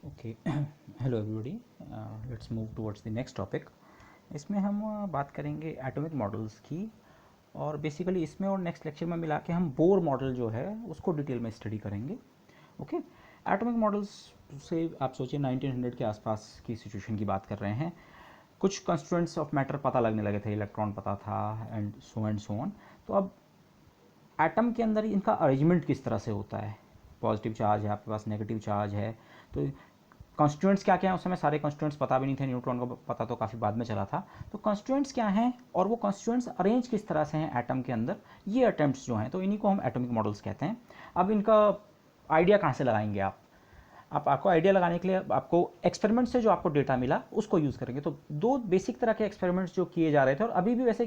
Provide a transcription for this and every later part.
Okay hello everybody, let's move towards the next topic. इसमें हम बात करेंगे एटॉमिक मॉडल्स की, और बेसिकली इसमें और नेक्स्ट लेक्चर में मिला के हम बोर मॉडल जो है उसको डिटेल में स्टडी करेंगे। ओके, एटॉमिक मॉडल्स से आप सोचिए 1900 के आसपास की सिचुएशन की बात कर रहे हैं। कुछ कंस्टिट्यूएंट्स ऑफ मैटर पता लगने लगे थे, इलेक्ट्रॉन पता था एंड सो ऑन। तो अब एटम के अंदर इनका अरेंजमेंट किस तरह से होता है, पॉजिटिव चार्ज है आपके पास, नेगेटिव चार्ज है, तो कॉन्स्टिट्यूएंट्स क्या क्या हैं। उस समय सारे कॉन्स्टिट्यूएंट्स पता भी नहीं थे, न्यूट्रॉन का पता तो काफ़ी बाद में चला था। तो कॉन्स्टिट्यूएंट्स क्या हैं और वो कॉन्स्टिट्यूएंट्स अरेंज किस तरह से हैं एटम के अंदर, ये अटेम्प्ट्स जो हैं तो इन्हीं को हम एटॉमिक मॉडल्स कहते हैं। अब इनका आइडिया कहाँ से लगाएंगे आप आपको आइडिया लगाने के लिए आपको एक्सपेरिमेंट से जो आपको डेटा मिला उसको यूज़ करेंगे। तो दो बेसिक तरह के एक्सपेरिमेंट्स जो किए जा रहे थे और अभी भी वैसे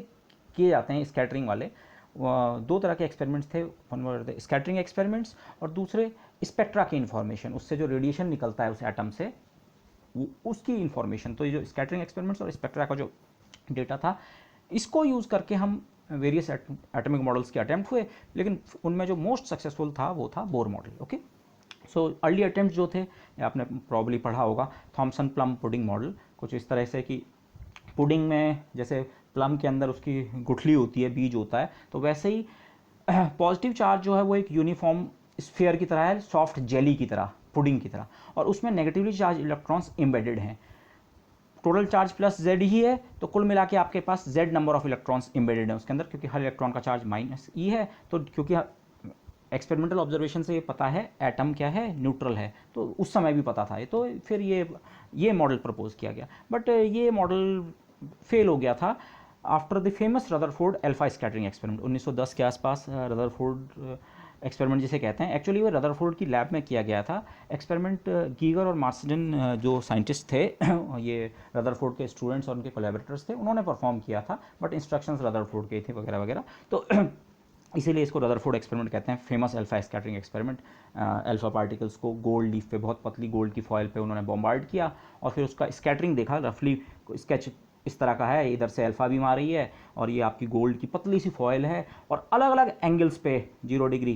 किए जाते हैं स्कैटरिंग वाले, दो तरह के एक्सपेरिमेंट्स थे। One were the scattering experiments और दूसरे स्पेक्ट्रा की इन्फॉर्मेशन, उससे जो रेडिएशन निकलता है उस एटम से उसकी इन्फॉर्मेशन। तो ये जो स्कैटरिंग एक्सपेरिमेंट्स और स्पेक्ट्रा का जो डेटा था, इसको यूज़ करके हम वेरियस एटॉमिक मॉडल्स के अटैम्प्ट हुए, लेकिन उनमें जो मोस्ट सक्सेसफुल था वो था Bohr model. Okay, so early attempt जो थे आपने प्रॉब्ली पढ़ा होगा, थॉमसन प्लम पुडिंग मॉडल, कुछ इस तरह से कि पुडिंग में जैसे प्लम के अंदर उसकी गुठली होती है, बीज होता है, तो वैसे ही पॉजिटिव चार्ज जो है वो एक यूनिफॉर्म स्फीयर की तरह है, सॉफ्ट जेली की तरह, पुडिंग की तरह, और उसमें नेगेटिवली चार्ज इलेक्ट्रॉन्स एम्बेडेड हैं। टोटल चार्ज प्लस जेड ही है, तो कुल मिला के आपके पास Z number of electrons embedded है उसके अंदर, क्योंकि हर इलेक्ट्रॉन का चार्ज माइनस ई है। तो क्योंकि एक्सपेरिमेंटल ऑब्जर्वेशन से ये पता है एटम क्या है, न्यूट्रल है, तो उस समय भी पता था ये, तो फिर ये मॉडल प्रपोज किया गया। बट ये मॉडल फेल हो गया था after the famous Rutherford alpha scattering experiment 1910 के आसपास। रदरफोर्ड एक्सपेरिमेंट जिसे कहते हैं, एक्चुअली वो रदरफोर्ड की लैब में किया गया था एक्सपेरिमेंट। गीगर और मार्सडन जो साइंटिस्ट थे ये रदरफोर्ड के स्टूडेंट्स और उनके कोलैबोरेटर्स थे, उन्होंने परफॉर्म किया था, बट इंस्ट्रक्शंस रदरफोर्ड के थे वगैरह वगैरह। तो इसीलिए इसको रदरफोर्ड एक्सपेरिमेंट कहते हैं, famous alpha scattering experiment. Alpha particles को गोल्ड लीफ पे, बहुत पतली गोल्ड की फॉयल पे उन्होंने बॉम्बार्ड किया और फिर उसका स्कैटरिंग देखा। रफली स्केच इस तरह का है, इधर से अल्फा बीम आ रही है और ये आपकी गोल्ड की पतली सी फॉयल है, और अलग अलग एंगल्स पे 0 डिग्री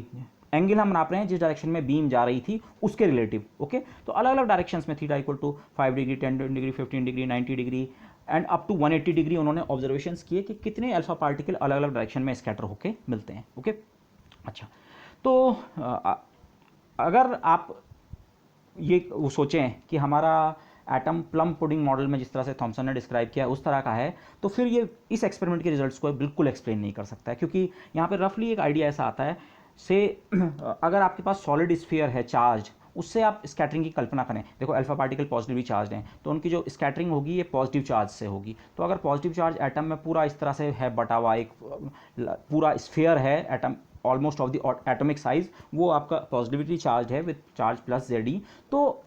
एंगल हम नाप रहे हैं जिस डायरेक्शन में बीम जा रही थी उसके रिलेटिव। ओके, तो अलग अलग डायरेक्शंस में theta equal to 5 degree, 10 degree, 15 degree, 90 degree and up to 180 degree उन्होंने ऑब्जर्वेशंस किए कि कितने अल्फा पार्टिकल अलग अलग डायरेक्शन में स्कैटर होके मिलते हैं। ओके, अच्छा, तो अगर आप ये वो सोचें कि हमारा एटम प्लम पुडिंग मॉडल में जिस तरह से थॉमसन ने डिस्क्राइब किया उस तरह का है, तो फिर ये इस एक्सपेरिमेंट के रिजल्ट्स को बिल्कुल एक्सप्लेन नहीं कर सकता है, क्योंकि यहाँ पे रफली एक आइडिया ऐसा आता है से अगर आपके पास सॉलिड स्फीयर है चार्ज, उससे आप स्कैटरिंग की कल्पना करें। देखो अल्फा पार्टिकल पॉजिटिवली चार्ज हैं, तो उनकी जो स्कैटरिंग होगी ये पॉजिटिव चार्ज से होगी। तो अगर पॉजिटिव चार्ज एटम में पूरा इस तरह से है बटा हुआ, एक पूरा स्फीयर है atom almost of the atomic size, वो आपका पॉजिटिविटी चार्ज है विथ चार्ज प्लस जेड ई। तो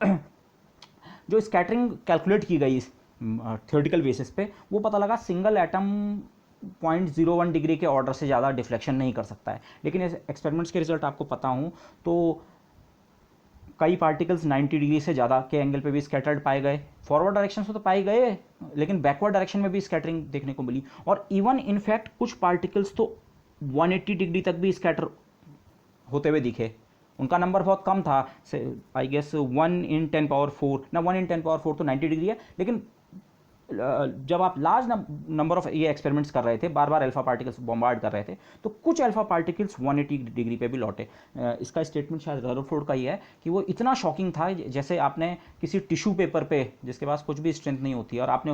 जो स्कैटरिंग कैलकुलेट की गई थियोरेटिकल बेसिस पे, वो पता लगा सिंगल एटम 0.01 डिग्री के ऑर्डर से ज़्यादा डिफ्लेक्शन नहीं कर सकता है। लेकिन इस एक्सपेरिमेंट्स के रिजल्ट आपको पता हूँ तो कई पार्टिकल्स 90 डिग्री से ज़्यादा के एंगल पे भी स्कैटर्ड पाए गए। फॉरवर्ड डायरेक्शन से तो पाए गए, लेकिन बैकवर्ड डायरेक्शन में भी स्कैटरिंग देखने को मिली, और इवन इनफैक्ट कुछ पार्टिकल्स तो 180 डिग्री तक भी स्कैटर होते हुए दिखे। उनका नंबर बहुत कम था, आई गेस 1 × 10⁴, ना 1 × 10⁴ तो 90 डिग्री है, लेकिन जब आप लार्ज नंबर ऑफ ये एक्सपेरिमेंट्स कर रहे थे, बार बार अल्फा पार्टिकल्स बॉम्बार्ड कर रहे थे, तो कुछ अल्फा पार्टिकल्स 180 डिग्री पे भी लौटे। इसका स्टेटमेंट शायद रदरफोर्ड का ही है कि वो इतना शॉकिंग था जैसे आपने किसी टिश्यू पेपर पे जिसके पास कुछ भी स्ट्रेंथ नहीं होती और आपने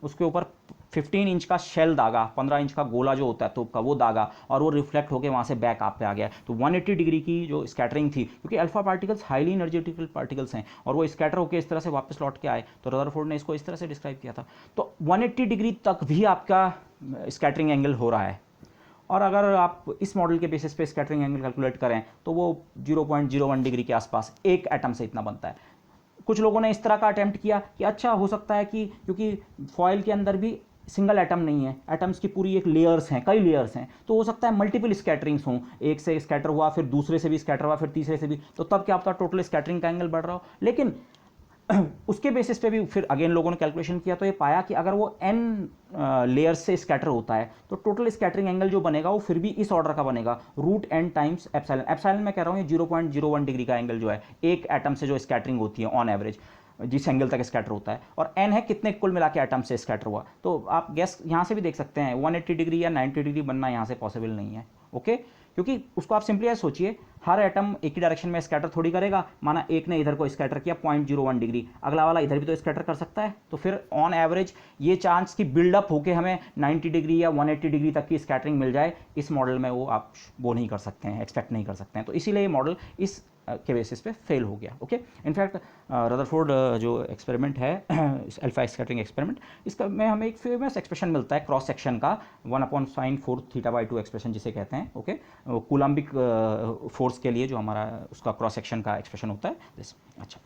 उसके ऊपर 15 इंच का शेल दागा, 15 इंच का गोला जो होता है तोप का, वो दागा और वो रिफ्लेक्ट होकर वहाँ से बैक आप पे आ गया। तो 180 डिग्री की जो स्कैटरिंग थी, क्योंकि अल्फा पार्टिकल्स हाईली एनर्जेटिकल पार्टिकल्स हैं और वो स्कैटर होकर इस तरह से वापस लौट के आए, तो रदरफोर्ड ने इसको इस तरह से डिस्क्राइब किया था। तो 180 डिग्री तक भी आपका स्कैटरिंग एंगल हो रहा है, और अगर आप इस मॉडल के बेसिस पे स्कैटरिंग एंगल कैलकुलेट करें तो वो 0.01 डिग्री के आसपास एक एटम से इतना बनता है। कुछ लोगों ने इस तरह का अटेम्प्ट किया कि अच्छा हो सकता है कि क्योंकि फॉयल के अंदर भी सिंगल एटम नहीं है, एटम्स की पूरी एक लेयर्स हैं, कई लेयर्स हैं, तो हो सकता है मल्टीपल स्कैटरिंग्स हों, एक से स्कैटर हुआ, फिर दूसरे से भी स्कैटर हुआ, फिर तीसरे से भी, तो तब क्या आपका टोटल स्कैटरिंग का एंगल बढ़ रहा हो। लेकिन उसके बेसिस पे भी फिर अगेन लोगों ने कैलकुलेशन किया तो ये पाया कि अगर वो n लेयर्स से स्कैटर होता है तो टोटल स्कैटरिंग एंगल जो बनेगा वो फिर भी इस ऑर्डर का बनेगा, root n times epsilon. Epsilon मैं कह रहा हूँ ये 0.01 डिग्री का एंगल जो है एक एटम से जो स्कैटरिंग होती है ऑन एवरेज, जिस एंगल तक स्कैटर होता है, और n है कितने कुल मिला के एटम से स्कैटर हुआ। तो आप गैस यहाँ से भी देख सकते हैं 180 डिग्री या 90 डिग्री बनना यहाँ से पॉसिबल नहीं है। ओके, क्योंकि उसको आप सिंपली ऐसे सोचिए, हर एटम एक ही डायरेक्शन में स्कैटर थोड़ी करेगा। माना एक ने इधर को स्कैटर किया 0.01 डिग्री, अगला वाला इधर भी तो स्कैटर कर सकता है, तो फिर ऑन एवरेज ये चांस की बिल्डअप होके हमें 90 डिग्री या 180 डिग्री तक की स्कैटरिंग मिल जाए, इस मॉडल में वो आप वो नहीं कर सकते हैं, एक्सपेक्ट नहीं कर सकते हैं। तो इसीलिए ये मॉडल इस के बेसिस पे फेल हो गया। ओके, इनफैक्ट रदरफोर्ड जो एक्सपेरिमेंट है अल्फा स्कैटरिंग एक्सपेरिमेंट, इसका में हमें एक फेमस एक्सप्रेशन मिलता है क्रॉस सेक्शन का 1/sin4 θ/2 एक्सप्रेशन जिसे कहते हैं। ओके, कूलम्बिक फोर्स के लिए जो हमारा उसका क्रॉस सेक्शन का एक्सप्रेशन होता है जैसे। अच्छा,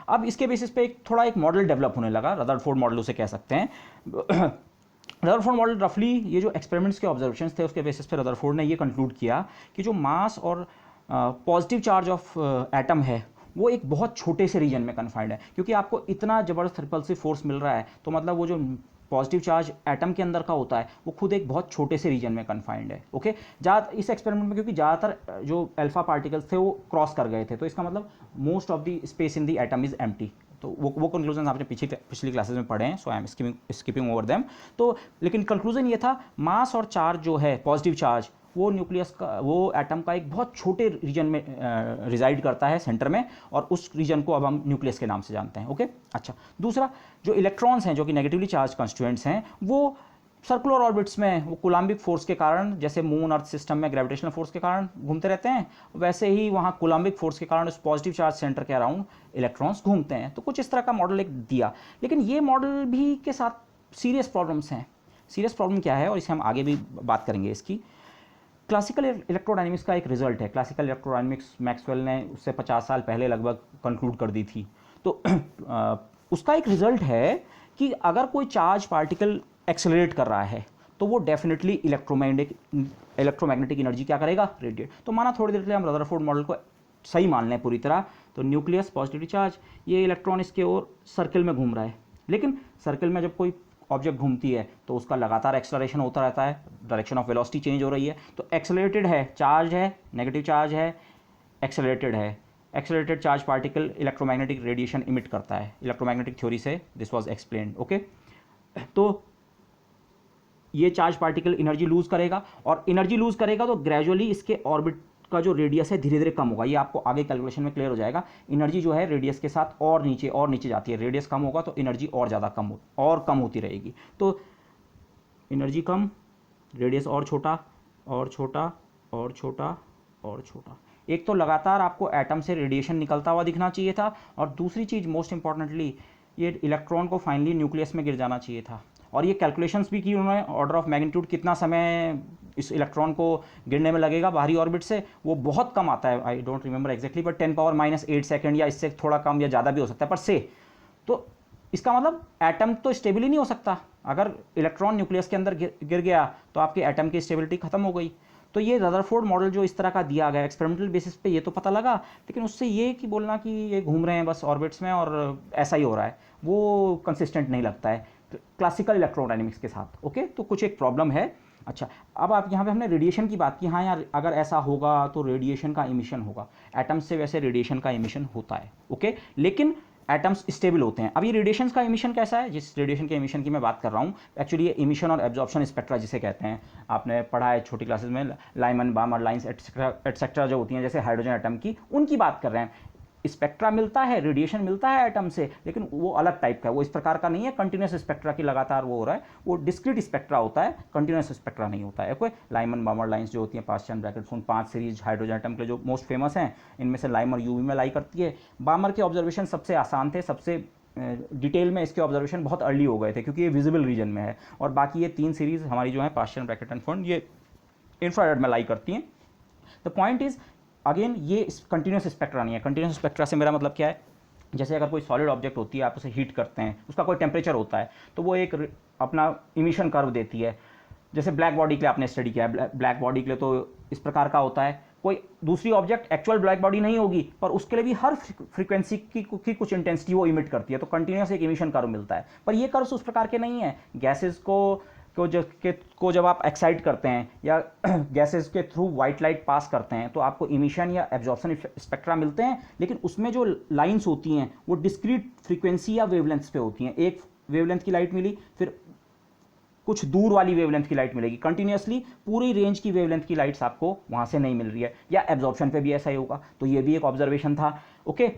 अब इसके बेसिस पे एक मॉडल डेवलप होने लगा, रदरफोर्ड मॉडल उसे कह सकते हैं। रदरफोर्ड मॉडल रफली ये जो एक्सपेरिमेंट्स के ऑब्जर्वेशंस थे उसके बेसिस पे रदरफोर्ड ने ये कंक्लूड किया कि जो मास और पॉजिटिव चार्ज ऑफ एटम है वो एक बहुत छोटे से रीजन में कन्फाइंड है, क्योंकि आपको इतना ज़बरदस्त रिपल्सिव फोर्स मिल रहा है, तो मतलब वो जो पॉजिटिव चार्ज एटम के अंदर का होता है वो खुद एक बहुत छोटे से रीजन में कन्फाइंड है। ओके, इस एक्सपेरिमेंट में क्योंकि ज़्यादातर जो अल्फा पार्टिकल्स थे वो क्रॉस कर गए थे, तो इसका मतलब most of the space in the atom is empty. तो वो कंक्लूजन आपने पिछली क्लासेस में पढ़े हैं, so I am skipping over them. तो लेकिन कंक्लूजन ये था, मास और चार्ज जो है पॉजिटिव चार्ज वो न्यूक्लियस का, वो एटम का एक बहुत छोटे रीजन में रिजाइड करता है सेंटर में, और उस रीजन को अब हम न्यूक्लियस के नाम से जानते हैं। ओके, अच्छा, दूसरा जो इलेक्ट्रॉन्स हैं जो कि नेगेटिवली चार्ज कॉन्स्टिट्यूएंट्स हैं वो सर्कुलर ऑर्बिट्स में वो कूलम्बिक फोर्स के कारण, जैसे मून अर्थ सिस्टम में ग्रेविटेशनल फोर्स के कारण घूमते रहते हैं, वैसे ही वहाँ कूलम्बिक फोर्स के कारण उस पॉजिटिव चार्ज सेंटर के अराउंड इलेक्ट्रॉन्स घूमते हैं। तो कुछ इस तरह का मॉडल एक दिया, लेकिन ये मॉडल भी के साथ सीरियस प्रॉब्लम्स हैं। सीरियस प्रॉब्लम क्या है, और इसे हम आगे भी बात करेंगे इसकी। क्लासिकल इलेक्ट्रोडायनेमिक्स का एक रिजल्ट है, क्लासिकल इलेक्ट्रोडायनेमिक्स मैक्सवेल ने उससे 50 साल पहले लगभग कंक्लूड कर दी थी। तो उसका एक रिजल्ट है कि अगर कोई चार्ज पार्टिकल एक्सेलरेट कर रहा है तो वो डेफिनेटली इलेक्ट्रोमैग्नेटिक एनर्जी क्या करेगा, रेडिएट। तो माना थोड़ी देर के लिए हम रदरफोर्ड मॉडल को सही मान लें पूरी तरह, तो न्यूक्लियस पॉजिटिव चार्ज, ये इलेक्ट्रॉन इसके ओर सर्किल में घूम रहा है, लेकिन सर्किल में जब कोई ऑब्जेक्ट घूमती है तो उसका लगातार एक्सेलरेशन होता रहता है, डायरेक्शन ऑफ वेलोसिटी चेंज हो रही है। तो एक्सेलरेटेड है, चार्ज है, नेगेटिव चार्ज है, एक्सेलरेटेड है, accelerated charge particle electromagnetic radiation emit करता है। इलेक्ट्रोमैग्नेटिक थ्योरी से दिस वाज एक्सप्लेन्ड। ओके, तो ये चार्ज पार्टिकल एनर्जी लूज करेगा, और एनर्जी लूज करेगा तो ग्रेजुअली इसके ऑर्बिट का जो रेडियस है धीरे धीरे कम होगा। ये आपको आगे कैलकुलेशन में क्लियर हो जाएगा। एनर्जी जो है रेडियस के साथ और नीचे जाती है, रेडियस कम होगा तो एनर्जी और ज़्यादा कम होती रहेगी। तो एनर्जी कम, रेडियस और छोटा और छोटा और छोटा और छोटा। एक तो लगातार आपको एटम से रेडिएशन निकलता हुआ दिखना चाहिए था, और दूसरी चीज़ मोस्ट इंपॉर्टेंटली ये इलेक्ट्रॉन को फाइनली न्यूक्लियस में गिर जाना चाहिए था। और ये कैलकुलेशंस भी की उन्होंने, ऑर्डर ऑफ मैग्नीट्यूड कितना समय इस इलेक्ट्रॉन को गिरने में लगेगा बाहरी ऑर्बिट से, वो बहुत कम आता है, I don't remember exactly, but 10⁻⁸ second या इससे थोड़ा कम या ज़्यादा भी हो सकता है, पर से। तो इसका मतलब एटम तो स्टेबल ही नहीं हो सकता। अगर इलेक्ट्रॉन न्यूक्लियस के अंदर गिर गया तो आपके एटम की स्टेबिलिटी खत्म हो गई। तो ये रदरफोर्ड मॉडल जो इस तरह का दिया गया एक्सपेरिमेंटल बेसिस पे ये तो पता लगा, लेकिन उससे ये कि बोलना कि ये घूम रहे हैं बस ऑर्बिट्स में और ऐसा ही हो रहा है, वो कंसिस्टेंट नहीं लगता है क्लासिकल इलेक्ट्रोडायनेमिक्स के साथ। ओके, तो कुछ एक प्रॉब्लम है। अच्छा, अब आप यहाँ पे हमने रेडिएशन की बात की। हाँ यार, अगर ऐसा होगा तो रेडिएशन का इमिशन होगा, एटम्स से वैसे रेडिएशन का इमिशन होता है। ओके, लेकिन एटम्स स्टेबल होते हैं। अब ये रेडिएशन का इमिशन कैसा है, जिस रेडिएशन के इमिशन की मैं बात कर रहा हूँ, एक्चुअली ये इमिशन और एब्जॉर्प्शन स्पेक्ट्रा जिसे कहते हैं, आपने पढ़ा है छोटी क्लासेस में, लाइमन बामर लाइंस एटसेट्रा जो होती हैं जैसे हाइड्रोजन एटम की, उनकी बात कर रहे हैं। स्पेक्ट्रा मिलता है, रेडिएशन मिलता है एटम से, लेकिन वो अलग टाइप का है, वो इस प्रकार का नहीं है कंटिन्यूस स्पेक्ट्रा की लगातार वो हो रहा है, वो डिस्क्रीट स्पेक्ट्रा होता है, कंटिन्यूस स्पेक्ट्रा नहीं होता है। ओके, लाइमन बामर लाइंस जो होती हैं 5 चैन ब्रैकेट फोन 5 सीरीज हाइड्रोजन एटम के जो मोस्ट फेमस हैं, इनमें से लाइमर यूवी में लाई करती है। बामर के ऑब्जर्वेशन सबसे आसान थे, सबसे डिटेल में इसके ऑब्जर्वेशन बहुत अर्ली हो गए थे क्योंकि ये विजिबल रीजन में है, और बाकी ये 3 सीरीज हमारी जो है 5 चैन ब्रैकेट एंड फोन ये इंफ्रारेड में लाई करती हैं। द पॉइंट इज अगेन ये कंटिन्यूस स्पेक्ट्रा नहीं है। कंटिन्यूस स्पेक्ट्रा से मेरा मतलब क्या है, जैसे अगर कोई सॉलिड ऑब्जेक्ट होती है, आप उसे हीट करते हैं, उसका कोई टेम्परेचर होता है, तो वो एक अपना इमिशन कर्व देती है। जैसे ब्लैक बॉडी के लिए आपने स्टडी किया है, ब्लैक बॉडी के लिए तो इस प्रकार का होता है, कोई दूसरी ऑब्जेक्ट एक्चुअल ब्लैक बॉडी नहीं होगी, पर उसके लिए भी हर फ्रीक्वेंसी की कुछ इंटेंसिटी वो इमिट करती है, तो कंटिन्यूस एक इमिशन कर्व मिलता है। पर ये कर्व्स उस प्रकार के नहीं है। गैसेस को जब आप एक्साइट करते हैं या गैसेस के थ्रू वाइट लाइट पास करते हैं तो आपको इमिशन या एब्जॉर्प्शन स्पेक्ट्रा मिलते हैं, लेकिन उसमें जो लाइंस होती हैं वो डिस्क्रीट फ्रीक्वेंसी या वेवलेंथ पे होती हैं। एक वेवलेंथ की लाइट मिली, फिर कुछ दूर वाली वेवलेंथ की लाइट मिलेगी, कंटिन्यूसली पूरी रेंज की वेवलेंथ की लाइट्स आपको वहाँ से नहीं मिल रही है। या एब्जॉर्प्शन पे भी ऐसा ही होगा, तो ये भी एक ऑब्जर्वेशन था। ओके,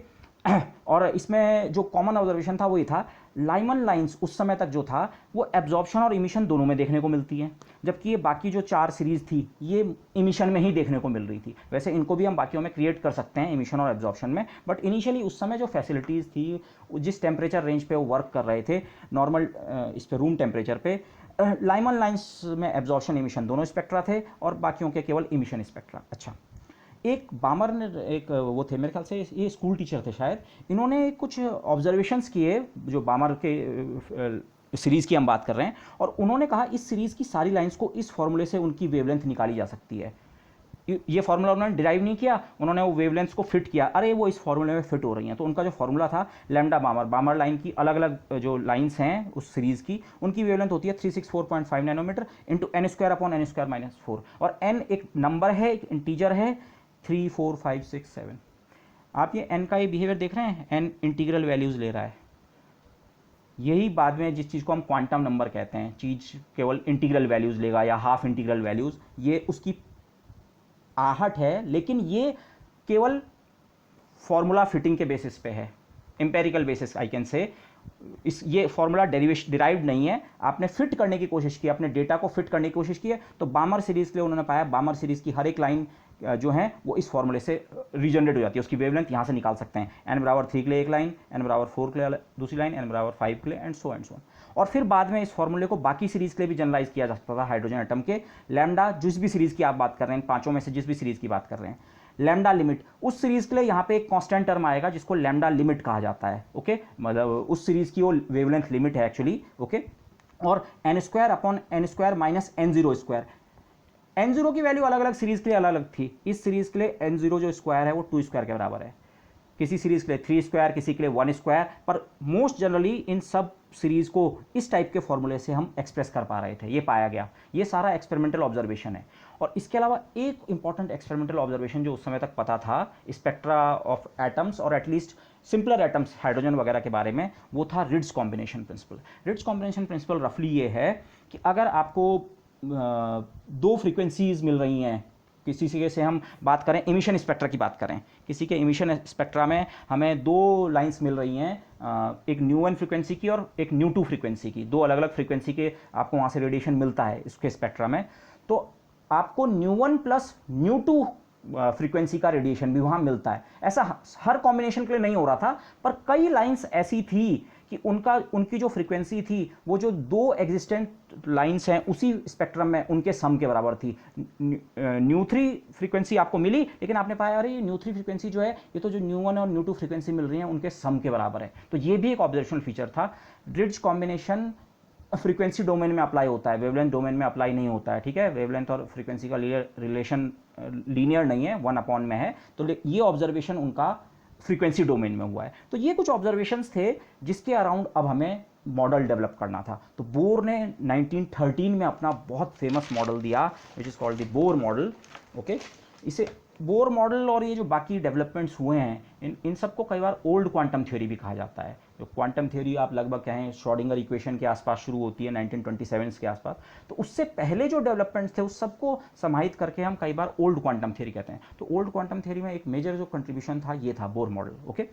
और इसमें जो कॉमन ऑब्जर्वेशन था वो ये था, लाइमन लाइंस उस समय तक जो था वो एब्जॉर्प्शन और इमिशन दोनों में देखने को मिलती हैं, जबकि ये बाकी जो 4 सीरीज थी ये इमिशन में ही देखने को मिल रही थी। वैसे इनको भी हम बाकियों में क्रिएट कर सकते हैं, इमिशन और एब्जॉर्प्शन में, बट इनिशियली उस समय जो फैसिलिटीज़ थी, जिस टेम्परेचर रेंज पे वो वर्क कर रहे थे नॉर्मल इस पे रूम टेम्परेचर पे, लाइमन लाइंस में एब्जॉर्प्शन इमिशन दोनों स्पेक्ट्रा थे और बाकियों के केवल इमिशन स्पेक्ट्रा। अच्छा, एक बामर ने एक वो थे, मेरे ख्याल से ये स्कूल टीचर थे शायद, इन्होंने कुछ ऑब्जर्वेशंस किए, जो बामर के सीरीज़ की हम बात कर रहे हैं, और उन्होंने कहा इस सीरीज़ की सारी लाइंस को इस फॉर्मूले से उनकी वेवलेंथ निकाली जा सकती है। ये फार्मूला उन्होंने डिराइव नहीं किया, उन्होंने वो वेवलेंथ्स को फिट किया, अरे वो इस फार्मूले में फिट हो रही हैं। तो उनका जो फार्मूला था लैम्डा बामर लाइन की अलग अलग जो लाइंस हैं उस सीरीज़ की, उनकी वेवलेंथ होती है 364.5 नैनोमीटर इंटू n²/n²-4, और n एक नंबर है, एक इंटीजर है 3 4 5 6 7। आप ये n का ये बिहेवियर देख रहे हैं, n इंटीग्रल वैल्यूज़ ले रहा है। यही बाद में जिस चीज़ को हम क्वांटम नंबर कहते हैं, चीज़ केवल इंटीग्रल वैल्यूज़ लेगा या हाफ इंटीग्रल वैल्यूज़, ये उसकी आहट है, लेकिन ये केवल फॉर्मूला फिटिंग के बेसिस पे है, empirical basis I can say. ये फॉर्मूला डिराइव्ड नहीं है, आपने फिट करने की कोशिश की, अपने डेटा को फिट करने की कोशिश की है। तो बामर सीरीज़ के लिए उन्होंने पाया बामर सीरीज़ की हर एक लाइन जो है वो इस फॉर्मूले से रीजनरेट हो जाती है, उसकी वेवलेंथ यहाँ से निकाल सकते हैं। n=3 के लिए एक लाइन, n=4 के लिए दूसरी लाइन, n=5 के लिए, एंड सो ऑन। और फिर बाद में इस फॉर्मूले को बाकी सीरीज़ के लिए भी जनरलाइज किया जा सकता था, हाइड्रोजन एटम के लैम्डा, जिस भी सीरीज़ की आप बात कर रहे हैं, पांचों में से जिस भी सीरीज़ की बात कर रहे हैं, लैम्डा लिमिट, उस सीरीज़ के लिए यहाँ पे एक कांस्टेंट टर्म आएगा जिसको लैम्डा लिमिट कहा जाता है। ओके, मतलब उस सीरीज़ की वो वेवलेंथ लिमिट है एक्चुअली। ओके, और n² n0 की वैल्यू अलग अलग सीरीज़ के लिए अलग अलग थी। इस सीरीज़ के लिए n0 जो स्क्वायर है वो 2² के बराबर है, किसी सीरीज़ के लिए 3², किसी के लिए 1², पर मोस्ट जनरली इन सब सीरीज़ को इस टाइप के फॉर्मूले से हम एक्सप्रेस कर पा रहे थे, ये पाया गया। ये सारा एक्सपेरिमेंटल ऑब्जर्वेशन है। और इसके अलावा एक इंपॉर्टेंट एक्सपेरिमेंटल ऑब्जर्वेशन जो उस समय तक पता था स्पेक्ट्रा ऑफ एटम्स और एटलीस्ट सिंपलर एटम्स हाइड्रोजन वगैरह के बारे में, वो था Ritz combination principle. Ritz combination principle रफली ये है कि अगर आपको 2 फ्रीक्वेंसीज मिल रही हैं, किसी से हम बात करें, इमिशन स्पेक्ट्रा की बात करें, किसी के इमिशन स्पेक्ट्रा में हमें 2 लाइंस मिल रही हैं, एक न्यू1 फ्रीक्वेंसी की और एक न्यू2 फ्रीक्वेंसी की, 2 अलग अलग फ्रीक्वेंसी के आपको वहाँ से रेडिएशन मिलता है इसके स्पेक्ट्रा में, तो आपको न्यू1 प्लस न्यू2 फ्रीक्वेंसी का रेडिएशन भी वहाँ मिलता है। ऐसा हर कॉम्बिनेशन के लिए नहीं हो रहा था, पर कई लाइंस ऐसी थी कि उनकी जो फ्रीक्वेंसी थी वो जो 2 एग्जिस्टेंट लाइंस हैं उसी स्पेक्ट्रम में उनके सम के बराबर थी। न्यू3 फ्रीक्वेंसी आपको मिली, लेकिन आपने पाया अरे न्यू3 फ्रीक्वेंसी जो है ये तो जो न्यू1 और न्यू2 फ्रीक्वेंसी मिल रही हैं उनके सम के बराबर है। तो ये भी एक ऑब्जर्वेशनल फीचर था। रिट्ज कॉम्बिनेशन फ्रीक्वेंसी डोमेन में अप्लाई होता है, वेवलेंथ डोमेन में अप्लाई नहीं होता है। ठीक है, वेवलेंथ और फ्रीक्वेंसी का रिलेशन लीनियर नहीं है, 1 में है। तो ये ऑब्जर्वेशन उनका फ्रीक्वेंसी डोमेन में हुआ है। तो ये कुछ ऑब्जर्वेशंस थे जिसके अराउंड अब हमें मॉडल डेवलप करना था। तो बोर ने 1913 में अपना बहुत फेमस मॉडल दिया which is called the Bohr model. Okay, इसे बोर मॉडल और ये जो बाकी डेवलपमेंट्स हुए हैं इन सबको कई बार ओल्ड क्वांटम थ्योरी भी कहा जाता है। जो क्वांटम थ्योरी आप लगभग कहें श्रोडिंगर इक्वेशन के आसपास शुरू होती है 1927 के आसपास, तो उससे पहले जो डेवलपमेंट्स थे उस सबको समाहित करके हम कई बार ओल्ड क्वांटम थ्योरी कहते हैं। तो ओल्ड क्वांटम थ्योरी में एक मेजर जो कंट्रीब्यूशन था ये था Bohr model. Okay,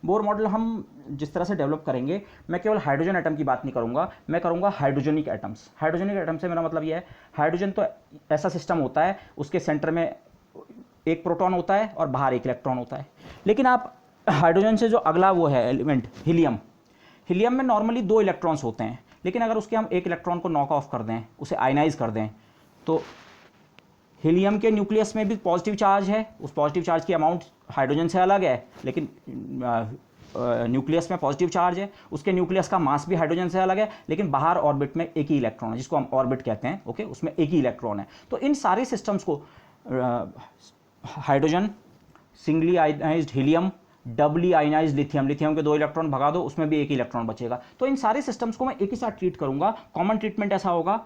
Bohr model हम जिस तरह से डेवलप करेंगे, मैं केवल हाइड्रोजन एटम की बात नहीं करूंगा, मैं करूंगा हाइड्रोजनिक एटम्स। हाइड्रोजनिक एटम से मेरा मतलब ये है, हाइड्रोजन तो ऐसा सिस्टम होता है उसके सेंटर में एक प्रोटॉन होता है और बाहर एक इलेक्ट्रॉन होता है। लेकिन आप हाइड्रोजन से जो अगला वो है एलिमेंट हीलियम, हीलियम में नॉर्मली 2 इलेक्ट्रॉन्स होते हैं, लेकिन अगर उसके हम एक इलेक्ट्रॉन को नॉक ऑफ कर दें, उसे आयनाइज कर दें, तो हीलियम के न्यूक्लियस में भी पॉजिटिव चार्ज है, उस पॉजिटिव चार्ज की अमाउंट हाइड्रोजन से अलग है, लेकिन न्यूक्लियस में पॉजिटिव चार्ज है, उसके न्यूक्लियस का मास भी हाइड्रोजन से अलग है, लेकिन बाहर ऑर्बिट में एक ही इलेक्ट्रॉन है जिसको हम ऑर्बिट कहते हैं। ओके, उसमें एक ही इलेक्ट्रॉन है। तो इन सारे सिस्टम्स को hydrogen, singly ionized helium, doubly ionized lithium, lithium के 2 इलेक्ट्रॉन भगा दो, उसमें भी 1 इलेक्ट्रॉन बचेगा। तो इन सारे सिस्टम्स को मैं एक ही साथ ट्रीट करूंगा। कॉमन ट्रीटमेंट ऐसा होगा,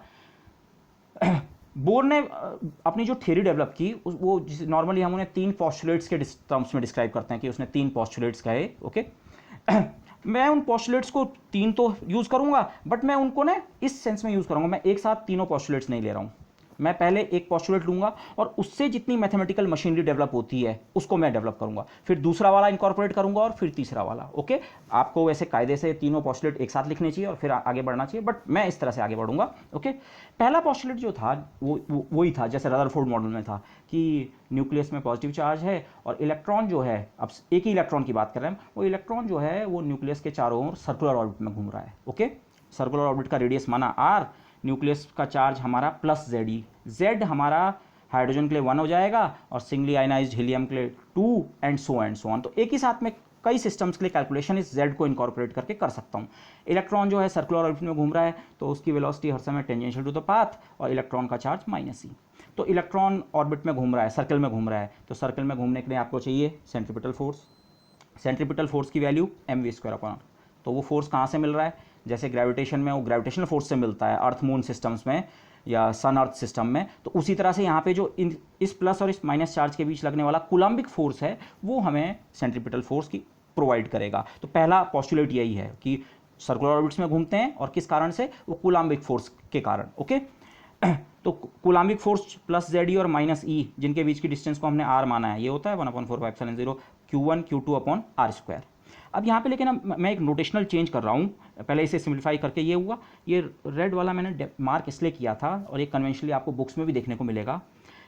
बोर ने अपनी जो थ्योरी डेवलप की वो नॉर्मली हम उन्हें 3 पोस्टुलेट्स के टर्म्स में डिस्क्राइब करते हैं कि उसने 3 पोस्टुलेट्स कहे। ओके, मैं उन पोस्टुलेट्स को 3 तो यूज़ करूंगा, बट मैं उनको ना इस सेंस में यूज़ करूंगा, मैं एक साथ तीनों पोस्टुलेट्स नहीं ले रहा हूं। मैं पहले एक पोस्टुलेट लूंगा और उससे जितनी मैथमेटिकल मशीनरी डेवलप होती है उसको मैं डेवलप करूंगा, फिर दूसरा वाला इंकॉर्पोरेट करूंगा और फिर तीसरा वाला। ओके, आपको वैसे कायदे से तीनों पोस्टुलेट एक साथ लिखने चाहिए और फिर आगे बढ़ना चाहिए, बट मैं इस तरह से आगे बढ़ूंगा। ओके, पहला पोस्टुलेट जो था वही था जैसे रदरफोर्ड मॉडल में था कि न्यूक्लियस में पॉजिटिव चार्ज है और इलेक्ट्रॉन जो है, अब एक ही इलेक्ट्रॉन की बात कर रहे हैं, वो इलेक्ट्रॉन जो है वो न्यूक्लियस के चारों ओर सर्कुलर ऑर्बिट में घूम रहा है। ओके, सर्कुलर ऑर्बिट का रेडियस माना आर, न्यूक्लियस का चार्ज हमारा प्लस जेड ई, जेड हमारा हाइड्रोजन के लिए 1 हो जाएगा और सिंगली आयनाइज्ड हीलियम के लिए 2 एंड सो ऑन। तो एक ही साथ में कई सिस्टम्स के लिए कैलकुलेशन इस जेड को इनकॉर्पोरेट करके कर सकता हूँ। इलेक्ट्रॉन जो है सर्कुलर ऑर्बिट में घूम रहा है तो उसकी वेलोसिटी हर समय टेंजेंशियल टू द पाथ और इलेक्ट्रॉन का चार्ज -e। तो इलेक्ट्रॉन ऑर्बिट में घूम रहा है, सर्कल में घूम रहा है, तो सर्कल में घूमने के लिए आपको चाहिए सेंट्रीपिटल फोर्स। सेंट्रीपिटल फोर्स की वैल्यू mv²/r। तो वो फोर्स कहाँ से मिल रहा है? जैसे ग्रेविटेशन में वो ग्रेविटेशनल फोर्स से मिलता है अर्थ मून सिस्टम्स में या सन अर्थ सिस्टम में, तो उसी तरह से यहाँ पे जो इस प्लस और इस माइनस चार्ज के बीच लगने वाला कूलम्बिक फोर्स है वो हमें सेंट्रीपिटल फोर्स की प्रोवाइड करेगा। तो पहला पॉस्टुलेट यही है कि सर्कुलर ऑर्बिट्स में घूमते हैं और किस कारण से? वो कूलम्बिक फोर्स के कारण। ओके, तो कूलम्बिक फोर्स प्लस जेड और -e जिनके बीच की डिस्टेंस को हमने r माना है, ये होता है 1/4πε0 Q1 Q2/r²। अब यहाँ पे लेकिन मैं एक नोटेशनल चेंज कर रहा हूँ, पहले इसे सिंप्लीफाई करके ये हुआ, ये रेड वाला मैंने मार्क इसलिए किया था और ये कन्वेंशनली आपको बुक्स में भी देखने को मिलेगा।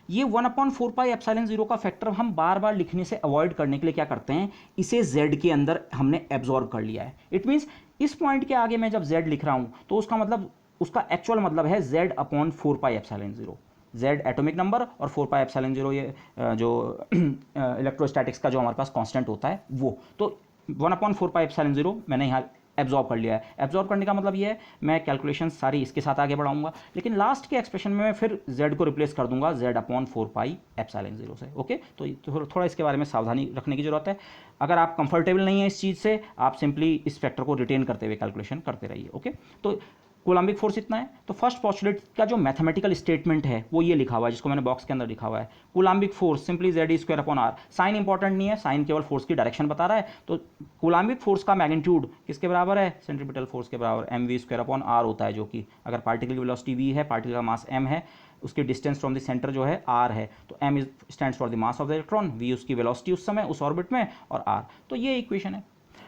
ये 1/4πε0 का फैक्टर हम बार बार लिखने से अवॉइड करने के लिए क्या करते हैं, इसे z के अंदर हमने एब्जॉर्ब कर लिया है। इट मीन्स इस पॉइंट के आगे मैं जब z लिख रहा हूँ तो उसका मतलब, उसका एक्चुअल मतलब है z/4πε0। z एटॉमिक नंबर और 4πε0 ये जो इलेक्ट्रोस्टैटिक्स का जो हमारे पास कांस्टेंट होता है वो। तो 1/4πε0 मैंने यहाँ एब्जॉर्ब कर लिया है। एब्जॉर्ब करने का मतलब ये है मैं कैलकुलेशन सारी इसके साथ आगे बढ़ाऊंगा, लेकिन लास्ट के एक्सप्रेशन में मैं फिर z को रिप्लेस कर दूंगा z/4πε0 से। ओके, तो थोड़ा इसके बारे में सावधानी रखने की जरूरत है। अगर आप कंफर्टेबल नहीं है इस चीज़ से, आप सिंपली इस फैक्टर को रिटेन करते हुए कैलकुलेशन करते रहिए। ओके, तो कूलम्बिक फोर्स इतना है। तो फर्स्ट पोस्टुलेट का जो मैथमेटिकल स्टेटमेंट है वो ये लिखा हुआ है, जिसको मैंने बॉक्स के अंदर लिखा हुआ है, coulombic force simply z² sign important नहीं है, साइन केवल फोर्स की डायरेक्शन बता रहा है। तो कूलम्बिक फोर्स का मैग्नीट्यूड किसके बराबर है? सेंट्रीपिटल फोर्स के बराबर mv²/r होता है, जो कि अगर पार्टिकल की वेलोसिटी v है, पार्टिकल का मास m है, उसकी डिस्टेंस फ्रॉम द सेंटर जो है r है, तो m stands for the mass of the electron, v उसकी वेलोसिटी उस समय उस ऑर्बिट में, और r। तो ये इक्वेशन है।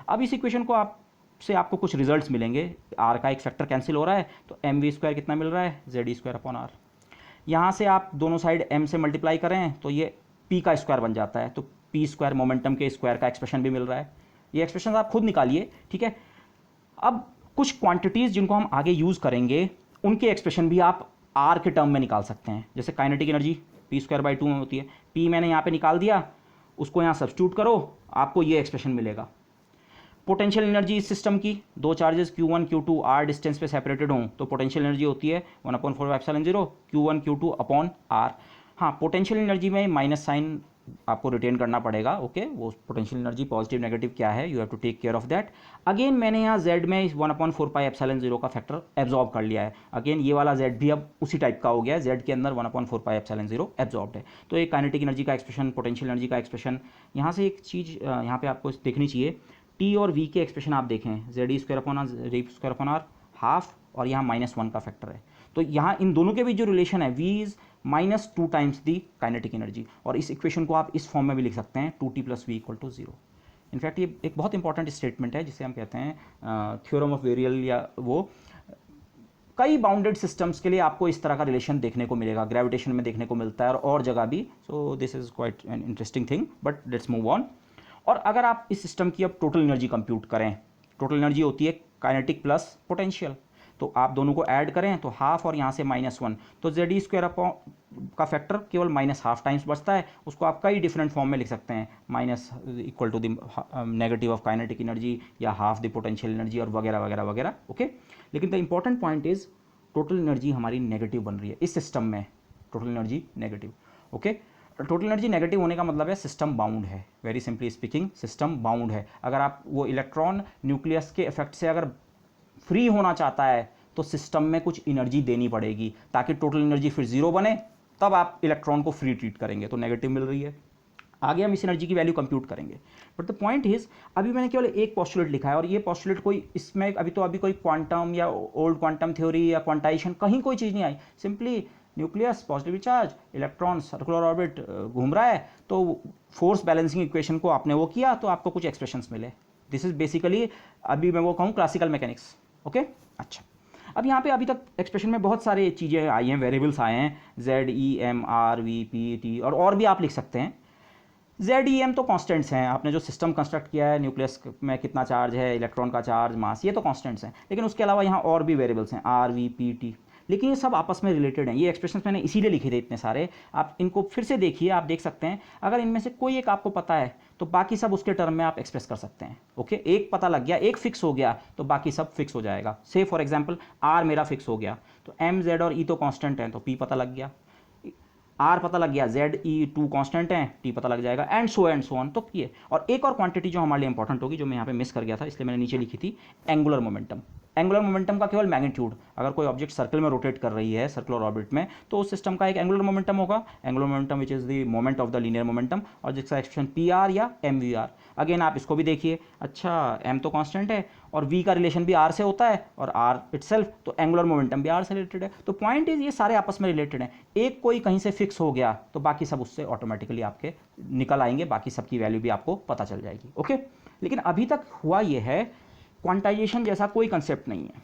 अब इस इक्वेशन को आपको कुछ रिजल्ट्स मिलेंगे। r का एक फैक्टर कैंसिल हो रहा है तो mv² कितना मिल रहा है? ze²/r। यहाँ से आप दोनों साइड m से मल्टीप्लाई करें तो ये p का स्क्वायर बन जाता है, तो p² मोमेंटम के स्क्वायर का एक्सप्रेशन भी मिल रहा है। ये एक्सप्रेशन आप खुद निकालिए, ठीक है। अब कुछ क्वांटिटीज़ जिनको हम आगे यूज़ करेंगे उनके एक्सप्रेशन भी आप r के टर्म में निकाल सकते हैं। जैसे काइनेटिक एनर्जी p²/2 में होती है, p मैंने यहाँ पे निकाल दिया, उसको यहाँ सब्स्टिट्यूट करो, आपको ये एक्सप्रेशन मिलेगा। पोटेंशियल एनर्जी इस सिस्टम की, दो charges Q1 Q2 r distance पे सेपरेटेड हों तो पोटेंशियल एनर्जी होती है 1/4πε0 Q1 Q2/r। हाँ, पोटेंशियल एनर्जी में माइनस साइन आपको रिटेन करना पड़ेगा। ओके, वो पोटेंशियल एनर्जी पॉजिटिव नेगेटिव क्या है, you have to take care of that. Again मैंने यहाँ z में 1/4πε0 का फैक्टर एब्जॉर्ब कर लिया है। अगेन ये वाला z भी अब उसी टाइप का हो गया है, z के अंदर 1/4πε0 एब्जॉर्ब्ड है। तो एक काइनेटिक एनर्जी का एक्सप्रेशन, पोटेंशियल एनर्जी का एक्सप्रेशन। यहाँ से एक चीज़ यहाँ पे आपको देखनी चाहिए, t और v के एक्सप्रेशन आप देखें, ze²/r हाफ और यहाँ -1 का फैक्टर है। तो यहाँ इन दोनों के बीच जो रिलेशन है, v is -2 times the kinetic energy, और इस इक्वेशन को आप इस फॉर्म में भी लिख सकते हैं 2t + v = 0। इनफैक्ट ये एक बहुत इंपॉर्टेंट स्टेटमेंट है जिसे हम कहते हैं थ्योरम ऑफ वेरियल, या वो कई बाउंडेड सिस्टम्स के लिए आपको इस तरह का रिलेशन देखने को मिलेगा, ग्रेविटेशन में देखने को मिलता है और जगह भी। So this is quite an interesting thing, but let's move on. और अगर आप इस सिस्टम की अब टोटल एनर्जी कंप्यूट करें, टोटल एनर्जी होती है काइनेटिक प्लस पोटेंशियल, तो आप दोनों को ऐड करें तो हाफ और यहाँ से -1, तो ze² का फैक्टर केवल -½ टाइम्स बचता है। उसको आप कई डिफरेंट फॉर्म में लिख सकते हैं, -= the negative of kinetic energy या हाफ द पोटेंशियल एनर्जी और वगैरह वगैरह वगैरह। ओके, लेकिन the important point is total energy हमारी नेगेटिव बन रही है इस सिस्टम में, total energy negative. Okay, total energy negative होने का मतलब है सिस्टम बाउंड है, very simply speaking system bound है। अगर आप वो इलेक्ट्रॉन न्यूक्लियस के इफेक्ट से अगर फ्री होना चाहता है तो सिस्टम में कुछ एनर्जी देनी पड़ेगी ताकि टोटल एनर्जी फिर जीरो बने, तब आप इलेक्ट्रॉन को फ्री ट्रीट करेंगे, तो नेगेटिव मिल रही है। आगे हम इस एनर्जी की वैल्यू कंप्यूट करेंगे। बट द पॉइंट इज अभी मैंने केवल एक पोस्टुलेट लिखा है और ये पोस्टुलेट कोई इसमें अभी कोई क्वांटम या ओल्ड क्वांटम थ्योरी या क्वांटाइजेशन कहीं कोई चीज़ नहीं आई। Simply nucleus positive charge, electron circular orbit घूम रहा है, तो फोर्स बैलेंसिंग इक्वेशन को आपने वो किया तो आपको कुछ एक्सप्रेशंस मिले। दिस इज बेसिकली अभी मैं वो कहूँ क्लासिकल मैकेनिक्स। ओके, अच्छा। अब यहाँ पे अभी तक एक्सप्रेशन में बहुत सारे चीज़ें आई हैं, वेरिएबल्स आए हैं, Z, E, M, R, V, P, T और भी आप लिख सकते हैं। Z, E, M तो कॉन्स्टेंट्स हैं, आपने जो सिस्टम कंस्ट्रक्ट किया है, न्यूक्लियस में कितना चार्ज है, इलेक्ट्रॉन का चार्ज, मास, ये तो कॉन्स्टेंट्स हैं। लेकिन उसके अलावा यहाँ और भी वेरिएबल्स हैं, R, V, P, T, लेकिन ये सब आपस में रिलेटेड हैं। ये एक्सप्रेशंस मैंने इसीलिए लिखे थे इतने सारे, आप इनको फिर से देखिए, आप देख सकते हैं अगर इनमें से कोई एक आपको पता है तो बाकी सब उसके टर्म में आप एक्सप्रेस कर सकते हैं। ओके, एक पता लग गया, एक फिक्स हो गया तो बाकी सब फिक्स हो जाएगा। से फॉर एग्जांपल R मेरा फिक्स हो गया तो M, Z और E तो कांस्टेंट हैं, तो P पता लग गया। R पता लग गया, Z, E 2 कांस्टेंट हैं, T पता लग जाएगा, एंड सो ऑन। तो ये और एक और क्वांटिटी जो हमारे लिए इंपॉर्टेंट होगी, जो मैं यहाँ पे मिस कर गया था, इसलिए मैंने नीचे लिखी थी, एंगुलर मोमेंटम। एंगुलर मोमेंटम का केवल मैग्नीट्यूड, अगर कोई ऑब्जेक्ट सर्कल में रोटेट कर रही है सर्कुलर ऑर्बिट में, तो उस सिस्टम का एक एंगुलर मोमेंटम होगा, angular momentum which is the moment of the linear momentum, और जिसका एक्सप्रेशन PR या MVR। अगेन आप इसको भी देखिए, अच्छा M तो कांस्टेंट है और V का रिलेशन भी R से होता है और R इटसेल्फ, तो एंगुलर मोमेंटम भी R से रिलेटेड है। तो पॉइंट इज ये सारे आपस में रिलेटेड हैं, एक कोई कहीं से फिक्स हो गया तो बाकी सब उससे ऑटोमेटिकली आपके निकल आएंगे, बाकी सबकी वैल्यू भी आपको पता चल जाएगी। ओके, लेकिन अभी तक हुआ ये है, क्वांटाइजेशन जैसा कोई कंसेप्ट नहीं है।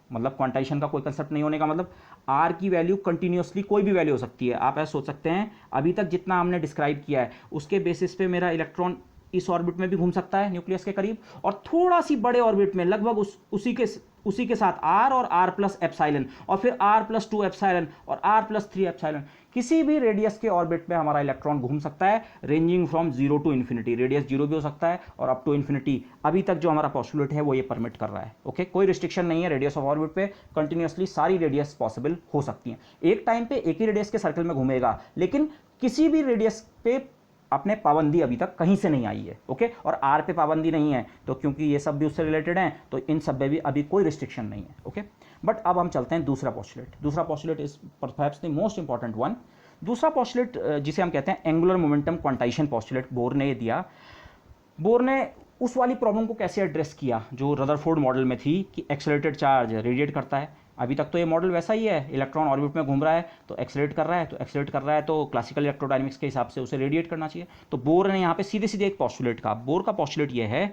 मतलब क्वांटाइजेशन का कोई कंसेप्ट नहीं होने का मतलब R की वैल्यू कंटिन्यूसली कोई भी वैल्यू हो सकती है। आप ऐसा सोच सकते हैं, अभी तक जितना हमने डिस्क्राइब किया है उसके बेसिस पे मेरा इलेक्ट्रॉन इस ऑर्बिट में भी घूम सकता है न्यूक्लियस के करीब, और थोड़ा सी बड़े ऑर्बिट में लगभग उसी के साथ R और R प्लस एप्साइलन, और फिर R प्लस 2 एप्साइलन और R प्लस 3 एप्साइलन, किसी भी रेडियस के ऑर्बिट में हमारा इलेक्ट्रॉन घूम सकता है, ranging from 0 to infinity. Radius 0 भी हो सकता है और अप टू इन्फिनिटी। अभी तक जो हमारा पॉस्टुलेट है वो ये परमिट कर रहा है। ओके, कोई रिस्ट्रिक्शन नहीं है रेडियस ऑफ ऑर्बिट पे, कंटिन्यूसली सारी रेडियस पॉसिबल हो सकती हैं। एक टाइम पे एक ही रेडियस के सर्कल में घूमेगा, लेकिन किसी भी रेडियस पे अपने पाबंदी अभी तक कहीं से नहीं आई है। ओके, और R पे पाबंदी नहीं है, तो क्योंकि ये सब भी उससे रिलेटेड हैं तो इन सब में भी अभी कोई रिस्ट्रिक्शन नहीं है। ओके, बट अब हम चलते हैं दूसरा पोस्टुलेट। दूसरा postulate is perhaps the most important one. दूसरा पोस्टुलेट जिसे हम कहते हैं angular momentum quantization postulate, bore ने दिया। बोर ने उस वाली प्रॉब्लम को कैसे एड्रेस किया जो रदरफोर्ड मॉडल में थी कि एक्सेलरेटेड चार्ज रेडिएट करता है। अभी तक तो ये मॉडल वैसा ही है, इलेक्ट्रॉन ऑर्बिट में घूम रहा है तो एक्सेलरेट कर रहा है, तो एक्सेलरेट कर रहा है तो क्लासिकल इलेक्ट्रोडायनेमिक्स के हिसाब से उसे रेडिएट करना चाहिए। तो बोर ने यहाँ पे सीधे सीधे एक पोस्टुलेट का, बोर का पोस्टुलेट ये है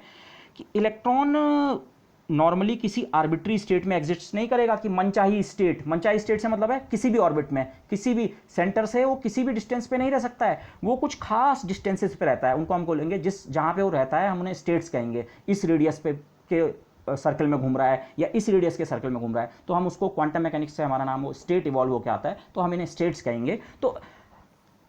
कि इलेक्ट्रॉन नॉर्मली किसी आर्बिट्री स्टेट में एग्जिस्ट नहीं करेगा कि मनचाही स्टेट से मतलब है किसी भी ऑर्बिट में, किसी भी सेंटर से वो किसी भी डिस्टेंस पे नहीं रह सकता है, वो कुछ खास डिस्टेंसेस पे रहता है। उनको हम बोलेंगे जिस जहाँ पे वो रहता है हम उन्हें स्टेट्स कहेंगे। इस रेडियस पे के सर्कल में घूम रहा है या इस रेडियस के सर्कल में घूम रहा है, तो हम उसको क्वांटम मैकेनिक्स से हमारा नाम वो स्टेट इवॉल्व होकर आता है, तो हम इन्हें स्टेट्स कहेंगे। तो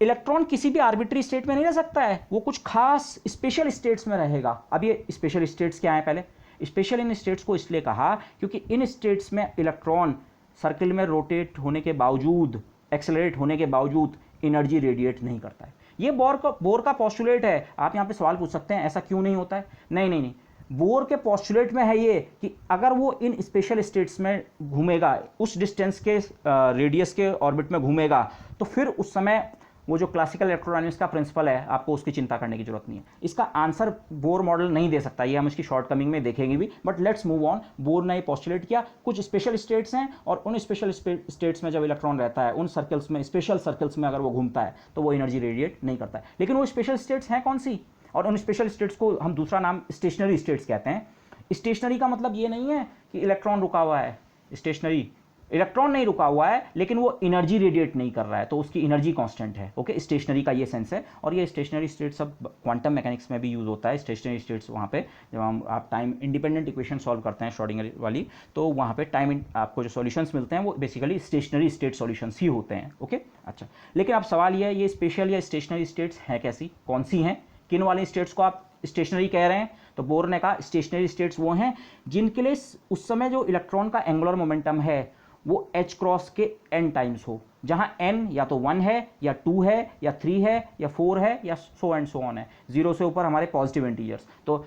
इलेक्ट्रॉन किसी भी आर्बिट्री स्टेट में नहीं रह सकता है, वो कुछ खास स्पेशल स्टेट्स में रहेगा। अब ये स्पेशल स्टेट्स क्या है, पहले स्पेशल इन स्टेट्स को इसलिए कहा क्योंकि इन स्टेट्स में इलेक्ट्रॉन सर्कल में रोटेट होने के बावजूद, एक्सेलरेट होने के बावजूद एनर्जी रेडिएट नहीं करता है। ये बोर का पोस्टुलेट है। आप यहाँ पे सवाल पूछ सकते हैं ऐसा क्यों नहीं होता है। नहीं, बोर के पोस्टुलेट में है ये कि अगर वो इन स्पेशल स्टेट्स में घूमेगा, उस डिस्टेंस के रेडियस के ऑर्बिट में घूमेगा, तो फिर उस समय वो जो क्लासिकल इलेक्ट्रोडायनेमिक्स का प्रिंसिपल है आपको उसकी चिंता करने की जरूरत नहीं है। इसका आंसर बोर मॉडल नहीं दे सकता, ये हम इसकी शॉर्टकमिंग में देखेंगे भी, but let's move on. Bore ने पोस्टुलेट किया कुछ स्पेशल स्टेट्स हैं और उन स्पेशल स्टेट्स में जब इलेक्ट्रॉन रहता है, उन सर्कल्स में, स्पेशल सर्कल्स में अगर वो घूमता है तो वो एनर्जी रेडिएट नहीं करता है। लेकिन वो स्पेशल स्टेट्स हैं कौन सी, और उन स्पेशल स्टेट्स को हम दूसरा नाम स्टेशनरी स्टेट्स कहते हैं। स्टेशनरी का मतलब ये नहीं है कि इलेक्ट्रॉन रुका हुआ है, स्टेशनरी इलेक्ट्रॉन नहीं रुका हुआ है लेकिन वो एनर्जी रेडिएट नहीं कर रहा है, तो उसकी एनर्जी कांस्टेंट है। ओके, स्टेशनरी का ये सेंस है। और ये स्टेशनरी स्टेट सब क्वांटम मैकेनिक्स में भी यूज होता है। स्टेशनरी स्टेट्स वहाँ पे जब आप टाइम इंडिपेंडेंट इक्वेशन सॉल्व करते हैं श्रोडिंगर वाली, तो वहाँ पे टाइम आपको जो सॉल्यूशंस मिलते हैं वो बेसिकली स्टेशनरी स्टेट सॉल्यूशंस ही होते हैं। ओके, अच्छा, लेकिन अब सवाल ये है ये स्पेशल या स्टेशनरी स्टेट्स हैं कैसी, कौन सी हैं, किन वाली स्टेट्स को आप स्टेशनरी कह रहे हैं। तो बोर ने कहा स्टेशनरी स्टेट्स वो हैं जिनके लिए उस समय जो इलेक्ट्रॉन का एंगुलर मोमेंटम है वो h क्रॉस के n टाइम्स हो, जहां n या तो 1 है या 2 है या 3 है या 4 है या सो एंड सो ऑन है, 0 से ऊपर हमारे पॉजिटिव इंटीजर्स। तो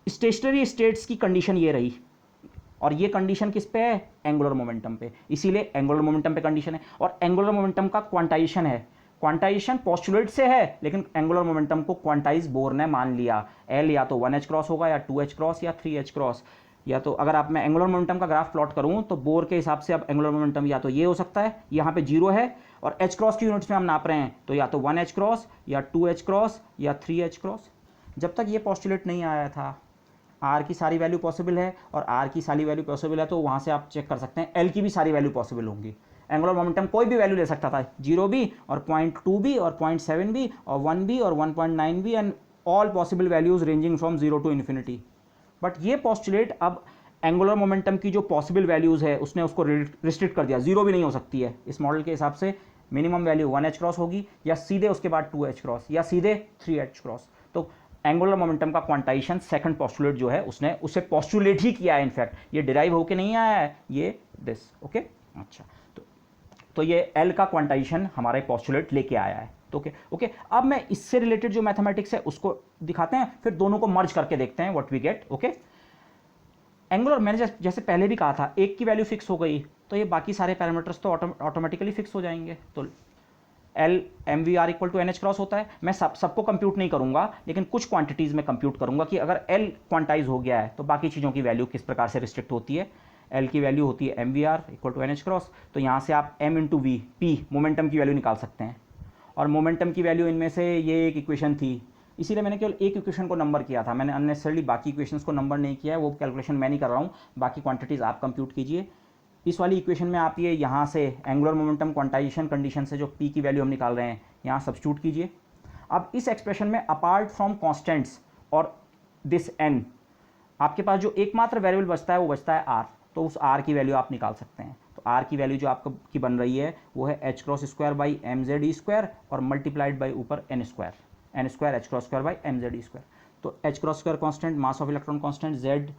स्टेशनरी स्टेट्स की कंडीशन ये रही, और ये कंडीशन किस पे है? एंगुलर मोमेंटम पे, इसीलिए एंगुलर मोमेंटम पे कंडीशन है। और एंगुलर मोमेंटम का क्वांटाइजेशन है, क्वांटाइजेशन पोस्टुलेट से है, लेकिन एंगुलर मोमेंटम को क्वांटाइज बोर ने मान लिया। एल या तो 1h क्रॉस होगा या 2h क्रॉस या 3h क्रॉस, या तो अगर आप मैं एंगुलर मोमेंटम का ग्राफ प्लॉट करूं तो बोर के हिसाब से अब एंगुलर मोमेंटम या तो ये हो सकता है, यहाँ पे 0 है, और h क्रॉस की यूनिट्स में हम नाप रहे हैं तो या तो 1h क्रॉस या 2h क्रॉस या 3h क्रॉस। जब तक ये पोस्टुलेट नहीं आया था आर की सारी वैल्यू पॉसिबल है, और आर की सारी वैल्यू पॉसिबल है तो वहाँ से आप चेक कर सकते हैं एल की भी सारी वैल्यू पॉसिबल होंगी। एंगुलर मोमेंटम कोई भी वैल्यू ले सकता था, 0 भी और 0.2 भी और 0.7 भी और 1 भी और 1.9 भी, and all possible values ranging from 0 to infinity. But ये पोस्टुलेट अब एंगुलर मोमेंटम की जो पॉसिबल वैल्यूज है उसने उसको रिस्ट्रिक्ट कर दिया, 0 भी नहीं हो सकती है इस मॉडल के हिसाब से। मिनिमम वैल्यू 1h क्रॉस होगी, या सीधे उसके बाद 2h क्रॉस, या सीधे 3h क्रॉस। तो एंगुलर मोमेंटम का क्वांटाइजेशन सेकंड पोस्टुलेट जो है उसने उसे पोस्टुलेट ही किया है, इनफैक्ट ये डिराइव होके नहीं आया है, ये दिस ओके। अच्छा, तो ये एल का क्वांटाइजेशन हमारे पोस्टुलेट लेके आया है। तो ओके, अब मैं इससे रिलेटेड जो मैथमेटिक्स है उसको दिखाते हैं, फिर दोनों को मर्ज करके देखते हैं what we get. Okay, angular मैंने जैसे पहले भी कहा था, एक की वैल्यू फिक्स हो गई तो ये बाकी सारे पैरामीटर्स तो ऑटोमेटिकली फिक्स हो जाएंगे। तो L M V R equal to N H cross होता है। मैं सबको कंप्यूट नहीं करूंगा, लेकिन कुछ क्वांटिटीज में कंप्यूट करूंगा कि अगर एल क्वांटाइज हो गया है तो बाकी चीज़ों की वैल्यू किस प्रकार से रिस्ट्रिक्ट होती है। एल की वैल्यू होती है M V R equal to N H cross, तो यहाँ से आप M into V P momentum की वैल्यू निकाल सकते हैं, और मोमेंटम की वैल्यू इनमें से ये एक इक्वेशन थी, इसीलिए मैंने केवल एक इक्वेशन को नंबर किया था, मैंने अननेसेसरली बाकी इक्वेशंस को नंबर नहीं किया है, वो कैलकुलेशन मैं नहीं कर रहा हूँ, बाकी क्वांटिटीज़ आप कंप्यूट कीजिए। इस वाली इक्वेशन में आप ये यहाँ से एंगुलर मोमेंटम क्वांटाइजेशन कंडीशन से जो पी की वैल्यू हम निकाल रहे हैं यहाँ सब्स्टिट्यूट कीजिए। अब इस एक्सप्रेशन में अपार्ट फ्रॉम कॉन्स्टेंट्स और दिस एन, आपके पास जो एकमात्र वेरिएबल बचता है वो बचता है आर, तो उस आर की वैल्यू आप निकाल सकते हैं। तो आर की वैल्यू जो आपकी बन रही है वो है H cross square by M Z E square और मल्टीप्लाइड बाई ऊपर N square H cross square by M Z E square. तो H cross square constant, mass of electron constant, Z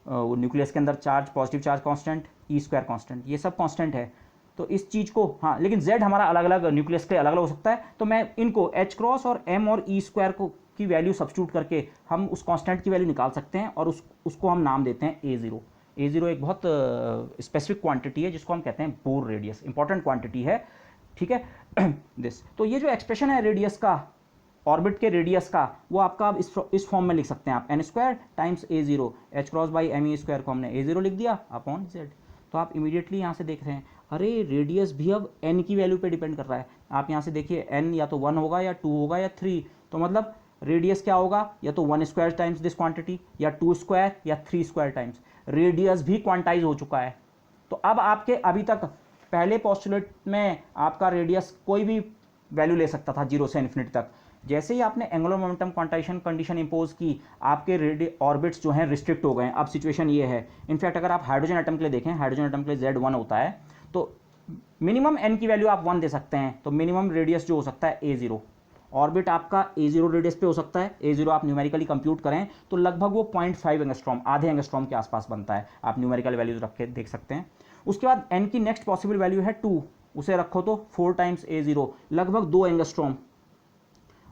nucleus के अंदर चार्ज, positive charge constant, E square constant, ये सब constant है। तो इस चीज़ को, हाँ लेकिन z हमारा अलग अलग न्यूक्लियस के अलग अलग हो सकता है, तो मैं इनको h क्रॉस और m और e स्क्वायर को की वैल्यू सब्स्टिट्यूट करके हम उस कांस्टेंट की वैल्यू निकाल सकते हैं, और उसको हम नाम देते हैं a0। a0 एक बहुत स्पेसिफिक क्वांटिटी है जिसको हम कहते हैं बोर रेडियस, इंपॉर्टेंट क्वांटिटी है, ठीक है दिस। तो ये जो एक्सप्रेशन है रेडियस का, ऑर्बिट के रेडियस का, वो आपका आप इस फॉर्म में लिख सकते हैं आप, N square times a0, H cross by M E square को हमने a0 लिख दिया अपॉन z। तो आप इमीडिएटली यहाँ से देख रहे हैं, अरे रेडियस भी अब n की वैल्यू पे डिपेंड कर रहा है। आप यहाँ से देखिए n या तो 1 होगा या 2 होगा या 3, तो मतलब रेडियस क्या होगा, या तो 1 स्क्वायर टाइम्स दिस क्वांटिटी, या 2 स्क्वायर या 3 स्क्वायर टाइम्स। रेडियस भी क्वांटाइज हो चुका है। तो अब आपके अभी तक पहले पोस्टुलेट में आपका रेडियस कोई भी वैल्यू ले सकता था 0 से इन्फिनिटी तक, जैसे ही आपने angular momentum quantization condition impose की, आपके ऑर्बिट्स जो हैं रिस्ट्रिक्ट हो गए। अब सिचुएशन ये है, इनफैक्ट अगर आप हाइड्रोजन एटम के लिए देखें, हाइड्रोजन एटम के लिए Z1 होता है, तो मिनिमम n की वैल्यू आप 1 दे सकते हैं, तो मिनिमम रेडियस जो हो सकता है a0, ऑर्बिट आपका a0 रेडियस पे हो सकता है। a0 आप न्यूमेरिकली कंप्यूट करें तो लगभग वो 0.5 एंगस्ट्रॉम, आधे एंगस्ट्रॉम के आसपास बनता है, आप न्यूमेरिकल वैल्यूज रख के देख सकते हैं। उसके बाद n की नेक्स्ट पॉसिबल वैल्यू है 2, उसे रखो तो 4 टाइम्स a0, लगभग 2 एंगस्ट्रॉम,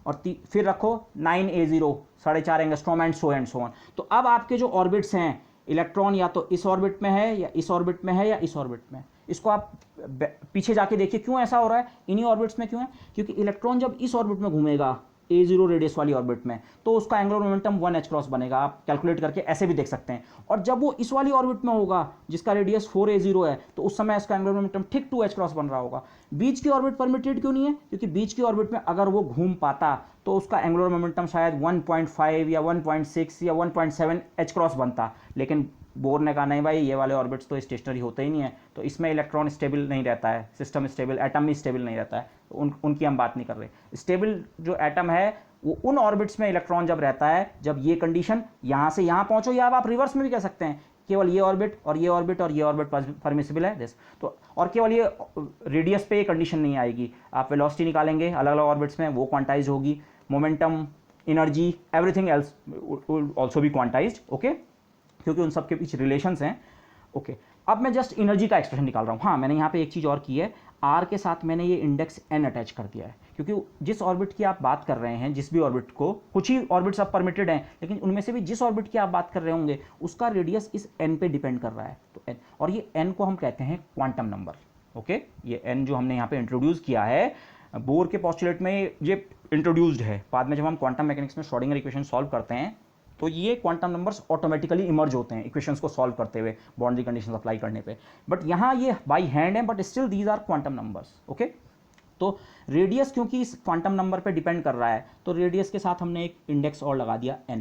और फिर रखो 9a0, 4.5 angstrom, and so on. तो अब आपके जो ऑर्बिट्स हैं, इलेक्ट्रॉन या तो इस ऑर्बिट में है या इस ऑर्बिट में है या इस ऑर्बिट में, इसको आप पीछे जाके देखिए क्यों ऐसा हो रहा है, इन्हीं ऑर्बिट्स में क्यों है, क्योंकि इलेक्ट्रॉन जब इस ऑर्बिट में घूमेगा a0 रेडियस वाली ऑर्बिट में, तो उसका एंगुलर मोमेंटम 1h क्रॉस बनेगा, आप कैलकुलेट करके ऐसे भी देख सकते हैं। और जब वो इस वाली ऑर्बिट में होगा जिसका रेडियस 4a0 है, तो उस समय इसका एंगुलर मोमेंटम ठीक 2h क्रॉस बन रहा होगा। बीच की ऑर्बिट परमिटेड क्यों नहीं है, क्योंकि बीच की ऑर्बिट में अगर वो घूम पाता तो उसका एंगुलर मोमेंटम शायद 1.5 या 1.6 या 1.7 h क्रॉस बनता, लेकिन बोर ने कहा नहीं भाई, ये वाले ऑर्बिट्स तो स्टेशनरी होते ही नहीं है, तो इसमें इलेक्ट्रॉन स्टेबल नहीं रहता है, सिस्टम स्टेबल, एटम भी स्टेबल नहीं रहता है, तो उनकी हम बात नहीं कर रहे। स्टेबल जो एटम है वो उन ऑर्बिट्स में इलेक्ट्रॉन जब रहता है जब ये कंडीशन यहाँ से यहाँ पहुँचो, या आप रिवर्स में भी कह सकते हैं, केवल ये ऑर्बिट और ये ऑर्बिट और ये ऑर्बिट परमिसिबल है दिस, तो और केवल ये रेडियस पे ये कंडीशन नहीं आएगी, आप वेलोसिटी निकालेंगे अलग अलग ऑर्बिट्स में, वो क्वांटाइज होगी, momentum, energy, everything else also भी क्वांटाइज्ड, ओके, क्योंकि उन सब के बीच रिलेशंस हैं, ओके। अब मैं जस्ट एनर्जी का एक्सप्रेशन निकाल रहा हूँ। हाँ, मैंने यहाँ पे एक चीज़ और की है, आर के साथ मैंने ये इंडेक्स एन अटैच कर दिया है, क्योंकि जिस ऑर्बिट की आप बात कर रहे हैं, जिस भी ऑर्बिट को, कुछ ही ऑर्बिट्स अब परमिटेड हैं, लेकिन उनमें से भी जिस ऑर्बिट की आप बात कर रहे होंगे उसका रेडियस इस एन पे डिपेंड कर रहा है। तो एन, और ये एन को हम कहते हैं क्वांटम नंबर। ओके, ये एन जो हमने यहाँ पे इंट्रोड्यूस किया है बोर के पोस्टुलेट में, ये इंट्रोड्यूस्ड है। बाद में जब हम क्वांटम मैकेनिक्स में श्रोडिंगर इक्वेशन सॉल्व करते हैं तो ये क्वांटम नंबर्स ऑटोमेटिकली इमर्ज होते हैं इक्वेशंस को सॉल्व करते हुए, बाउंड्री कंडीशंस अप्लाई करने पे। बट यहाँ ये बाई हैंड है, but still these are quantum numbers. Okay, तो रेडियस क्योंकि इस क्वांटम नंबर पे डिपेंड कर रहा है, तो रेडियस के साथ हमने एक इंडेक्स और लगा दिया n,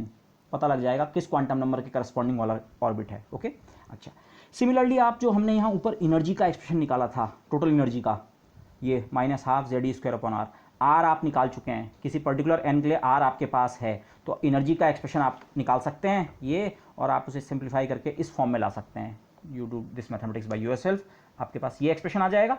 पता लग जाएगा किस क्वांटम नंबर के करस्पॉन्डिंग वाला ऑर्बिट है। ओके, अच्छा, सिमिलरली आप जो हमने यहाँ ऊपर एनर्जी का एक्सप्रेशन निकाला था, टोटल एनर्जी का, ये -12 Ze²/r, आर आप निकाल चुके हैं, किसी पर्टिकुलर एन के लिए आर आपके पास है, तो एनर्जी का एक्सप्रेशन आप निकाल सकते हैं ये, और आप उसे सिंप्लीफाई करके इस फॉर्म में ला सकते हैं। You do this mathematics by yourself, आपके पास ये एक्सप्रेशन आ जाएगा।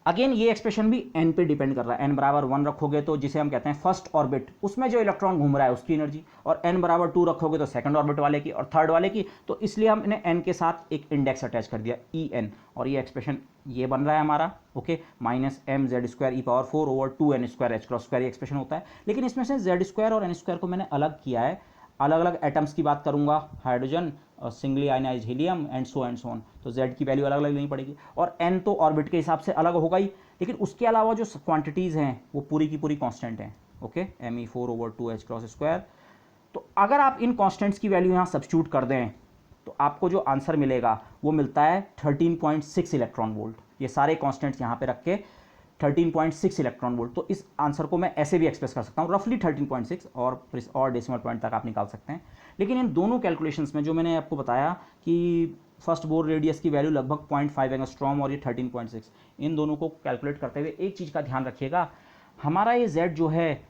अगेन ये एक्सप्रेशन भी n पे डिपेंड कर रहा है। n बराबर 1 रखोगे तो जिसे हम कहते हैं फर्स्ट ऑर्बिट, उसमें जो इलेक्ट्रॉन घूम रहा है उसकी एनर्जी, और n बराबर 2 रखोगे तो सेकंड ऑर्बिट वाले की और थर्ड वाले की। तो इसलिए हमने n के साथ एक इंडेक्स अटैच कर दिया En, और ये एक्सप्रेशन ये बन रहा है हमारा। ओके, -mz²e⁴/2n²h², ये एक्सप्रेशन होता है। लेकिन इसमें से z² और n² को मैंने अलग किया है, अलग अलग एटम्स की बात करूंगा, हाइड्रोजन और singly ionized helium and so on, तो z की वैल्यू अलग अलग लेनी पड़ेगी, और n तो ऑर्बिट के हिसाब से अलग होगा ही, लेकिन उसके अलावा जो क्वांटिटीज़ हैं वो पूरी की पूरी कांस्टेंट हैं। ओके, me4/2 तो अगर आप इन कांस्टेंट्स की वैल्यू यहाँ सब्स्टिट्यूट कर दें तो आपको जो आंसर मिलेगा वो मिलता है 13.6 इलेक्ट्रॉन वोल्ट। ये सारे कांस्टेंट्स यहाँ पे रख के 13.6 इलेक्ट्रॉन वोल्ट। तो इस आंसर को मैं ऐसे भी एक्सप्रेस कर सकता हूँ, रफली 13.6, और डेसिमल पॉइंट तक आप निकाल सकते हैं। लेकिन इन दोनों कैलकुलेशंस में जो मैंने आपको बताया कि फर्स्ट बोर रेडियस की वैल्यू लगभग 0.5 एंगस्ट्रॉम और ये 13.6, इन दोनों को कैलकुलेट करते हुए एक चीज़ का ध्यान रखिएगा, हमारा ये z जो है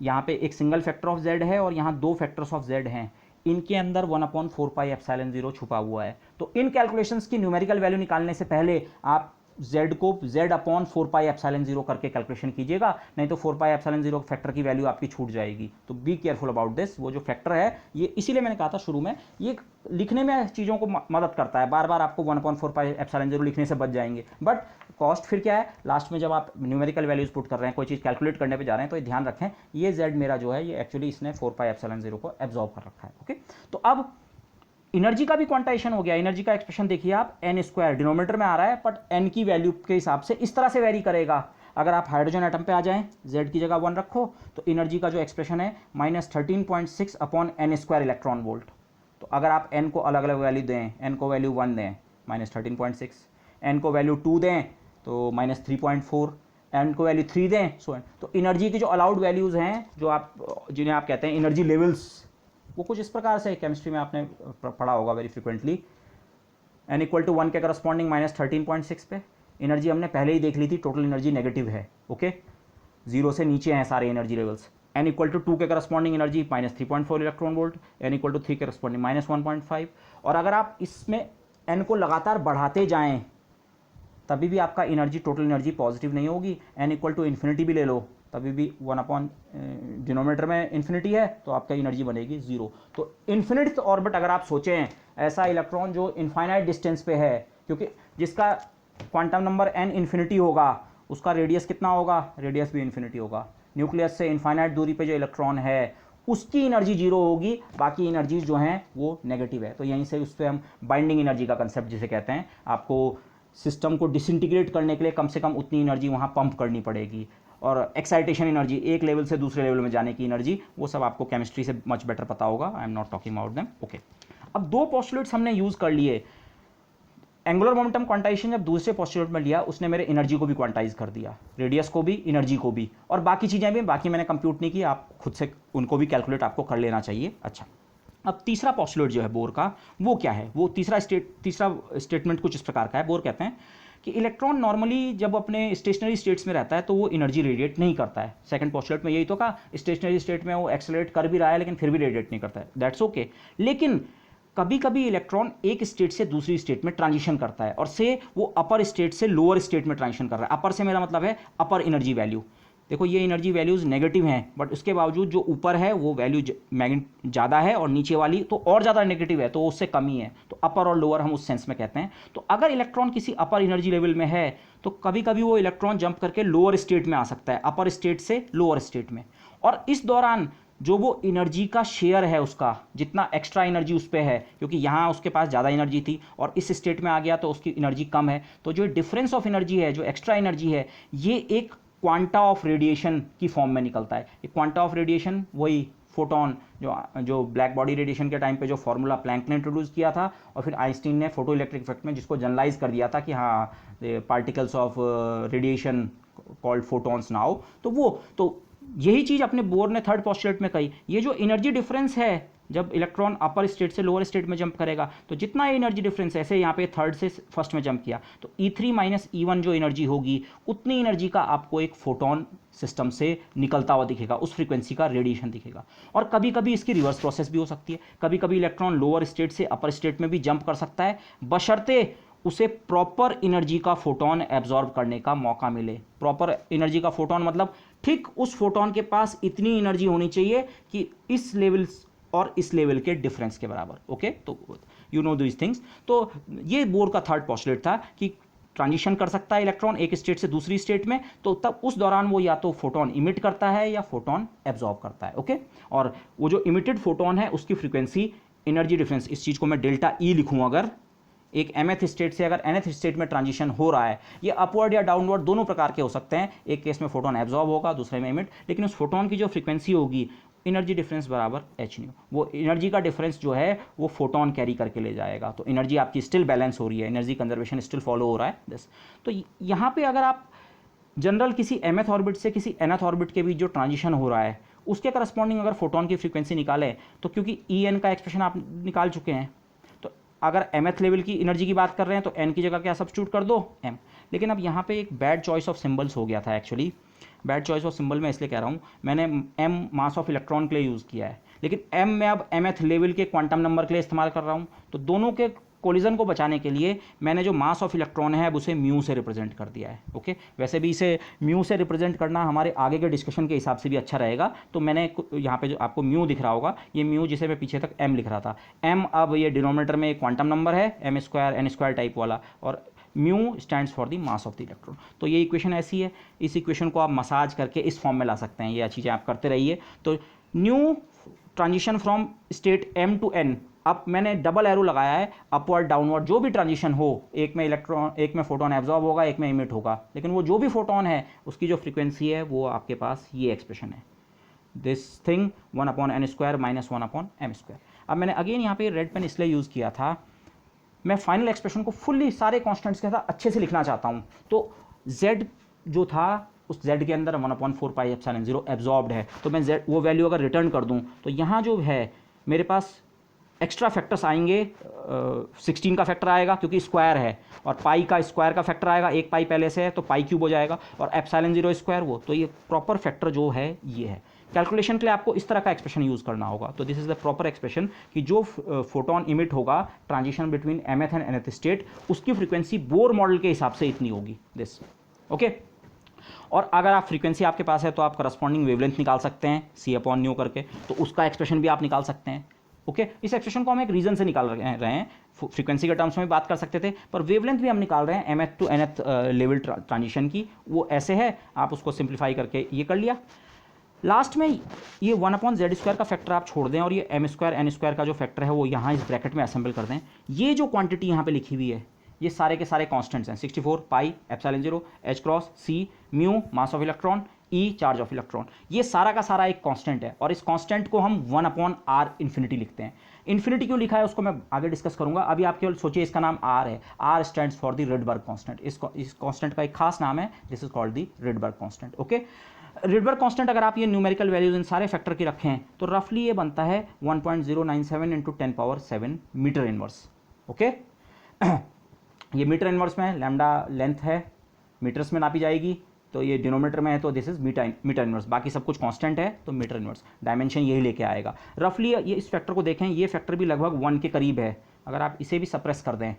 यहाँ पे एक सिंगल फैक्टर ऑफ z है और यहाँ दो फैक्टर्स ऑफ z हैं, इनके अंदर 1/4πε0 छुपा हुआ है। तो इन कैलकुलेशंस की न्यूमेरिकल वैल्यू निकालने से पहले आप z को z/4πε0 करके कैलकुलेशन कीजिएगा, नहीं तो 4πε0 फैक्टर की वैल्यू आपकी छूट जाएगी। तो बी केयरफुल अबाउट दिस। वो जो फैक्टर है ये, इसीलिए मैंने कहा था शुरू में, ये लिखने में चीज़ों को मदद करता है, बार बार आपको 1/4πε0 लिखने से बच जाएंगे, बट कॉस्ट फिर क्या है, लास्ट में जब आप न्यूमेरिकल वैल्यूज पुट कर रहे हैं, कोई चीज़ कैलकुलेट करने पे जा रहे हैं, तो ये ध्यान रखें ये z मेरा जो है ये एक्चुअली इसने 4πε0 को एब्जॉर्ब कर रखा है। ओके, तो अब एनर्जी का भी क्वांटाइजेशन हो गया। एनर्जी का एक्सप्रेशन देखिए आप, n² डिनोमिनेटर में आ रहा है, बट n की वैल्यू के हिसाब से इस तरह से वेरी करेगा। अगर आप हाइड्रोजन एटम पे आ जाएं, z की जगह 1 रखो, तो एनर्जी का जो एक्सप्रेशन है -13.6/n² इलेक्ट्रॉन वोल्ट। तो अगर आप n को अलग अलग वैल्यू दें, n को वैल्यू 1 दें -13.6, n को वैल्यू 2 दें तो -3.4, n को वैल्यू 3 दें, सो तो एनर्जी की जो अलाउड वैल्यूज़ हैं, जो आप जिन्हें आप कहते हैं एनर्जी लेवल्स, वो कुछ इस प्रकार से, केमिस्ट्री में आपने पढ़ा होगा वेरी फ्रिक्वेंटली, n = 1 के करस्पॉन्डिंग -13.6 पे एनर्जी हमने पहले ही देख ली थी, टोटल एनर्जी नेगेटिव है। ओके, 0 से नीचे हैं सारे एनर्जी लेवल्स। n = 2 के corresponding energy -3.4 electron volt, n = 3 के करस्पॉन्डिंग -1.5। और अगर आप इसमें n को लगातार बढ़ाते जाएं तभी भी आपका एनर्जी, टोटल एनर्जी पॉजिटिव नहीं होगी। n = इन्फिनिटी भी ले लो तभी भी 1 डिनोमिनेटर में इन्फिनिटी है, तो आपका एनर्जी बनेगी 0। तो इन्फिनिट ऑर्बिट अगर आप सोचें, ऐसा इलेक्ट्रॉन जो इनफाइनाइट डिस्टेंस पे है, क्योंकि जिसका क्वांटम नंबर n इन्फिनिटी होगा उसका रेडियस कितना होगा, रेडियस भी इन्फिनिटी होगा। न्यूक्लियस से इनफाइनाइट दूरी पे जो इलेक्ट्रॉन है उसकी एनर्जी 0 होगी, बाकी एनर्जीज जो हैं वो नेगेटिव है। तो यहीं से उस पर हम बाइंडिंग एनर्जी का कंसेप्ट जिसे कहते हैं, आपको सिस्टम को डिसइंटीग्रेट करने के लिए कम से कम उतनी एनर्जी वहाँ पंप करनी पड़ेगी, और एक्साइटेशन एनर्जी, एक लेवल से दूसरे लेवल में जाने की एनर्जी, वो सब आपको केमिस्ट्री से मच बेटर पता होगा। I am not talking about them. Okay, अब दो पोस्टुलेट्स हमने यूज़ कर लिए। एंगुलर मोमेंटम क्वांटाइजेशन जब दूसरे पोस्टुलेट में लिया, उसने मेरे एनर्जी को भी क्वांटाइज कर दिया, रेडियस को भी, एनर्जी को भी, और बाकी चीज़ें भी, बाकी मैंने कंप्यूट नहीं की, आप खुद से उनको भी कैलकुलेट आपको कर लेना चाहिए। अच्छा, अब तीसरा पोस्टुलेट जो है बोर का, वो क्या है, वो तीसरा स्टेटमेंट कुछ इस प्रकार का है। बोर कहते हैं कि इलेक्ट्रॉन नॉर्मली जब अपने स्टेशनरी स्टेट्स में रहता है तो वो एनर्जी रेडिएट नहीं करता है। सेकंड पोस्टुलेट में यही तो कहा, स्टेशनरी स्टेट में वो एक्सेलरेट कर भी रहा है लेकिन फिर भी रेडिएट नहीं करता है, दैट्स ओके। लेकिन कभी कभी इलेक्ट्रॉन एक स्टेट से दूसरी स्टेट में ट्रांजिशन करता है, और से वो अपर स्टेट से लोअर स्टेट में ट्रांजिशन कर रहा है। अपर से मेरा मतलब है अपर एनर्जी वैल्यू, देखो ये एनर्जी वैल्यूज़ नेगेटिव हैं, बट उसके बावजूद जो ऊपर है वो वैल्यू ज़्यादा है और नीचे वाली तो और ज़्यादा नेगेटिव है, तो उससे कमी है, तो अपर और लोअर हम उस सेंस में कहते हैं। तो अगर इलेक्ट्रॉन किसी अपर एनर्जी लेवल में है तो कभी कभी वो इलेक्ट्रॉन जंप करके लोअर स्टेट में आ सकता है, अपर स्टेट से लोअर स्टेट में, और इस दौरान जो वो एनर्जी का शेयर है उसका, जितना एक्स्ट्रा एनर्जी उस पर है, क्योंकि यहाँ उसके पास ज़्यादा एनर्जी थी और इस स्टेट में आ गया तो उसकी एनर्जी कम है, तो जो डिफरेंस ऑफ एनर्जी है, जो एक्स्ट्रा एनर्जी है, ये एक क्वांटा ऑफ रेडिएशन की फॉर्म में निकलता है। एक क्वांटा ऑफ रेडिएशन वही फोटोन, जो ब्लैक बॉडी रेडिएशन के टाइम पे जो फॉर्मूला प्लैंक ने इंट्रोड्यूस किया था और फिर आइंस्टीन ने फोटो इलेक्ट्रिक इफेक्ट में जिसको जनरलाइज कर दिया था कि हाँ particles of radiation called photons now, तो वो तो यही चीज़ अपने बोर ने थर्ड पोस्टुलेट में कही। ये जो एनर्जी डिफरेंस है जब इलेक्ट्रॉन अपर स्टेट से लोअर स्टेट में जंप करेगा तो जितना एनर्जी डिफरेंस, ऐसे यहाँ पे थर्ड से फर्स्ट में जंप किया तो E3 माइनस E1 जो एनर्जी होगी उतनी एनर्जी का आपको एक फोटोन सिस्टम से निकलता हुआ दिखेगा, उस फ्रीक्वेंसी का रेडिएशन दिखेगा। और कभी कभी इसकी रिवर्स प्रोसेस भी हो सकती है, कभी कभी इलेक्ट्रॉन लोअर स्टेट से अपर स्टेट में भी जंप कर सकता है, बशर्ते उसे प्रॉपर एनर्जी का फोटोन एब्जॉर्ब करने का मौका मिले। प्रॉपर एनर्जी का फोटोन मतलब ठीक उस फोटोन के पास इतनी एनर्जी होनी चाहिए कि इस लेवल और इस लेवल के डिफरेंस के बराबर। ओके, तो यू नो दिस थिंग्स। तो ये बोर का थर्ड पोस्टुलेट था कि ट्रांजिशन कर सकता है इलेक्ट्रॉन एक स्टेट से दूसरी स्टेट में, तो तब उस दौरान वो या तो फोटोन इमिट करता है या फोटोन एब्जॉर्ब करता है। ओके, और वो जो इमिटेड फोटोन है उसकी फ्रीक्वेंसी एनर्जी डिफरेंस, इस चीज़ को मैं डेल्टा ई लिखूँ, अगर एक mth स्टेट से अगर nth स्टेट में ट्रांजिशन हो रहा है, ये अपवर्ड या डाउनवर्ड दोनों प्रकार के हो सकते हैं, एक केस में फोटोन एब्जॉर्ब होगा, दूसरे में इमिट, लेकिन उस फोटोन की जो फ्रीक्वेंसी होगी एनर्जी डिफरेंस बराबर h न्यू, वो एनर्जी का डिफरेंस जो है वो फोटोन कैरी करके ले जाएगा। तो एनर्जी आपकी स्टिल बैलेंस हो रही है, एनर्जी कंजर्वेशन स्टिल फॉलो हो रहा है दिस। तो यहाँ पे अगर आप जनरल किसी mth ऑर्बिट से किसी nth ऑर्बिट के बीच जो ट्रांजिशन हो रहा है उसके करस्पॉन्डिंग अगर फोटोन की फ्रीक्वेंसी निकालें, तो क्योंकि En का एक्सप्रेशन आप निकाल चुके हैं, तो अगर mth लेवल की एनर्जी की बात कर रहे हैं तो n की जगह क्या सब्स्टिट्यूट कर दो m। लेकिन अब यहाँ पे एक बैड चॉइस ऑफ सिंबल्स हो गया था, actually bad choice of symbol मैं इसलिए कह रहा हूँ, मैंने m मास ऑफ इलेक्ट्रॉन के लिए यूज़ किया है, लेकिन m मैं अब mth लेवल के क्वांटम नंबर के लिए इस्तेमाल कर रहा हूँ, तो दोनों के कोलिजन को बचाने के लिए मैंने जो मास ऑफ इलेक्ट्रॉन है अब उसे म्यू से रिप्रेजेंट कर दिया है। ओके, वैसे भी इसे म्यू से रिप्रेजेंट करना हमारे आगे के डिस्कशन के हिसाब से भी अच्छा रहेगा, तो मैंने यहाँ पे जो आपको म्यू दिख रहा होगा, ये म्यू जिसे मैं पीछे तक m लिख रहा था, m अब ये डिनोमिनेटर में एक क्वांटम नंबर है m square n square type वाला, और mu stands for the mass of the electron. तो ये इक्वेशन ऐसी है, इस इक्वेशन को आप मसाज करके इस फॉर्म में ला सकते हैं, ये चीज़ें आप करते रहिए। तो new transition from state m to n, अब मैंने डबल एरो लगाया है, अपवर्ड डाउनवर्ड जो भी ट्रांजिशन हो, एक में इलेक्ट्रॉन, एक में फोटोन एब्जॉर्ब होगा, एक में इमिट होगा, लेकिन वो जो भी फोटोन है उसकी जो फ्रीक्वेंसी है वो आपके पास ये एक्सप्रेशन है, this thing 1/n square minus 1/m square. अब मैंने अगेन यहाँ पे रेड पेन इसलिए यूज़ किया था, मैं फाइनल एक्सप्रेशन को फुल्ली सारे कॉन्स्टेंट्स के साथ अच्छे से लिखना चाहता हूँ, तो z जो था उस z के अंदर 1/4 पाई एप्सिलॉन 0 एब्जॉर्ब्ड है, तो मैं z वो वैल्यू अगर रिटर्न कर दूँ तो यहाँ जो है मेरे पास एक्स्ट्रा फैक्टर्स आएंगे, 16 का फैक्टर आएगा क्योंकि स्क्वायर है, और पाई का स्क्वायर का फैक्टर आएगा, एक पाई पहले से है तो पाई क्यूब हो जाएगा, और एप्सिलॉन 0 स्क्वायर वो, तो ये प्रॉपर फैक्टर जो है ये है। कैलकुलेशन के लिए आपको इस तरह का एक्सप्रेशन यूज़ करना होगा, तो this is the proper expression कि जो फोटोन इमिट होगा transition between mth and nth state, उसकी फ्रीक्वेंसी बोर मॉडल के हिसाब से इतनी होगी दिस। ओके, और अगर आप फ्रीक्वेंसी आपके पास है तो आप करस्पॉन्डिंग वेवलेंथ निकाल सकते हैं C/न्यू करके, तो उसका एक्सप्रेशन भी आप निकाल सकते हैं। ओके, इस एक्सप्रेशन को हम एक रीजन से निकाल रहे हैं, फ्रीक्वेंसी के टर्म्स में भी बात कर सकते थे, पर वेवलेंथ भी हम निकाल रहे हैं mth to nth level transition की, वो ऐसे है, आप उसको सिंप्लीफाई करके ये कर लिया। लास्ट में ये 1/z स्क्वायर का फैक्टर आप छोड़ दें और ये m स्क्वायर n स्क्वायर का जो फैक्टर है वो यहाँ इस ब्रैकेट में असेंबल कर दें। ये जो क्वांटिटी यहाँ पे लिखी हुई है ये सारे के सारे कांस्टेंट्स हैं, 64 pi epsilon 0 h cross c mu mass of electron e charge of electron, ये सारा का सारा एक कांस्टेंट है, और इस कांस्टेंट को हम 1/r इन्फिनिटी लिखते हैं। इन्फिनिटी क्यों लिखा है उसको मैं आगे डिस्कस करूंगा, अभी आप केवल सोचिए इसका नाम r है, r stands for the Rydberg constant, इस कांस्टेंट का एक खास नाम है, this is called the Rydberg constant. Okay, Rydberg constant अगर आप ये न्यूमेरिकल वैल्यूज इन सारे फैक्टर की रखें तो रफली ये बनता है 1.097 इंटू 10⁻7 मीटर इनवर्स। ओके, ये मीटर इनवर्स में लैम्डा लेंथ है, मीटर्स में नापी जाएगी, तो ये डिनोमिनेटर में है तो दिस इज मीटर इनवर्स, बाकी सब कुछ कांस्टेंट है तो मीटर इनवर्स डायमेंशन यही लेके आएगा। रफली ये इस फैक्टर को देखें, ये फैक्टर भी लगभग 1 के करीब है, अगर आप इसे भी सप्रेस कर दें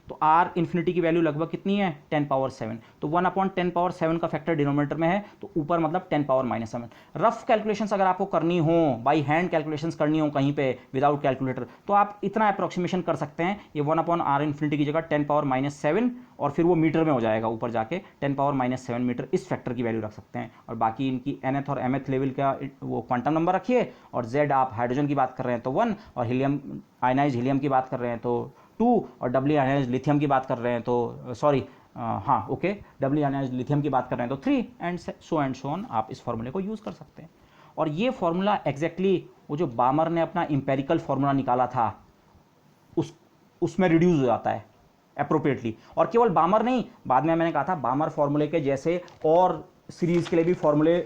तो आर इन्फिनिटी की वैल्यू लगभग कितनी है 10⁻7, तो 1/10⁻7 का फैक्टर डिनोमिनेटर में है, तो ऊपर मतलब 10⁻7। रफ कैलकुलेशंस अगर आपको करनी हो, बाई हैंड कैलकुलेशंस करनी हो कहीं पे विदाउट कैलकुलेटर, तो आप इतना अप्रोक्सीमेशन कर सकते हैं, ये 1/r इन्फिनिटी की जगह 10⁻7 और फिर वो मीटर में हो जाएगा ऊपर जाके 10⁻7 मीटर, इस फैक्टर की वैल्यू रख सकते हैं। और बाकी इनकी nth और mth लेवल का वो क्वांटम नंबर रखिए, और z आप हाइड्रोजन की बात कर रहे हैं तो 1, और हीलियम आयनाइज हीलियम की बात कर रहे हैं तो 2, और डब्ल्यू आयनाइज लिथियम की बात कर रहे हैं तो सॉरी हाँ ओके, डब्ल्यू आयनाइज लिथियम की बात कर रहे हैं तो 3, एंड सो ऑन। आप इस फॉर्मूले को यूज़ कर सकते हैं। और ये फॉर्मूला एग्जैक्टली वो जो बामर ने अपना इंपेरिकल फॉर्मूला निकाला था उसमें रिड्यूस हो जाता है अप्रोप्रिएटली। और केवल बामर नहीं, बाद में मैंने कहा था बामर फॉर्मूले के जैसे और सीरीज के लिए भी फॉर्मूले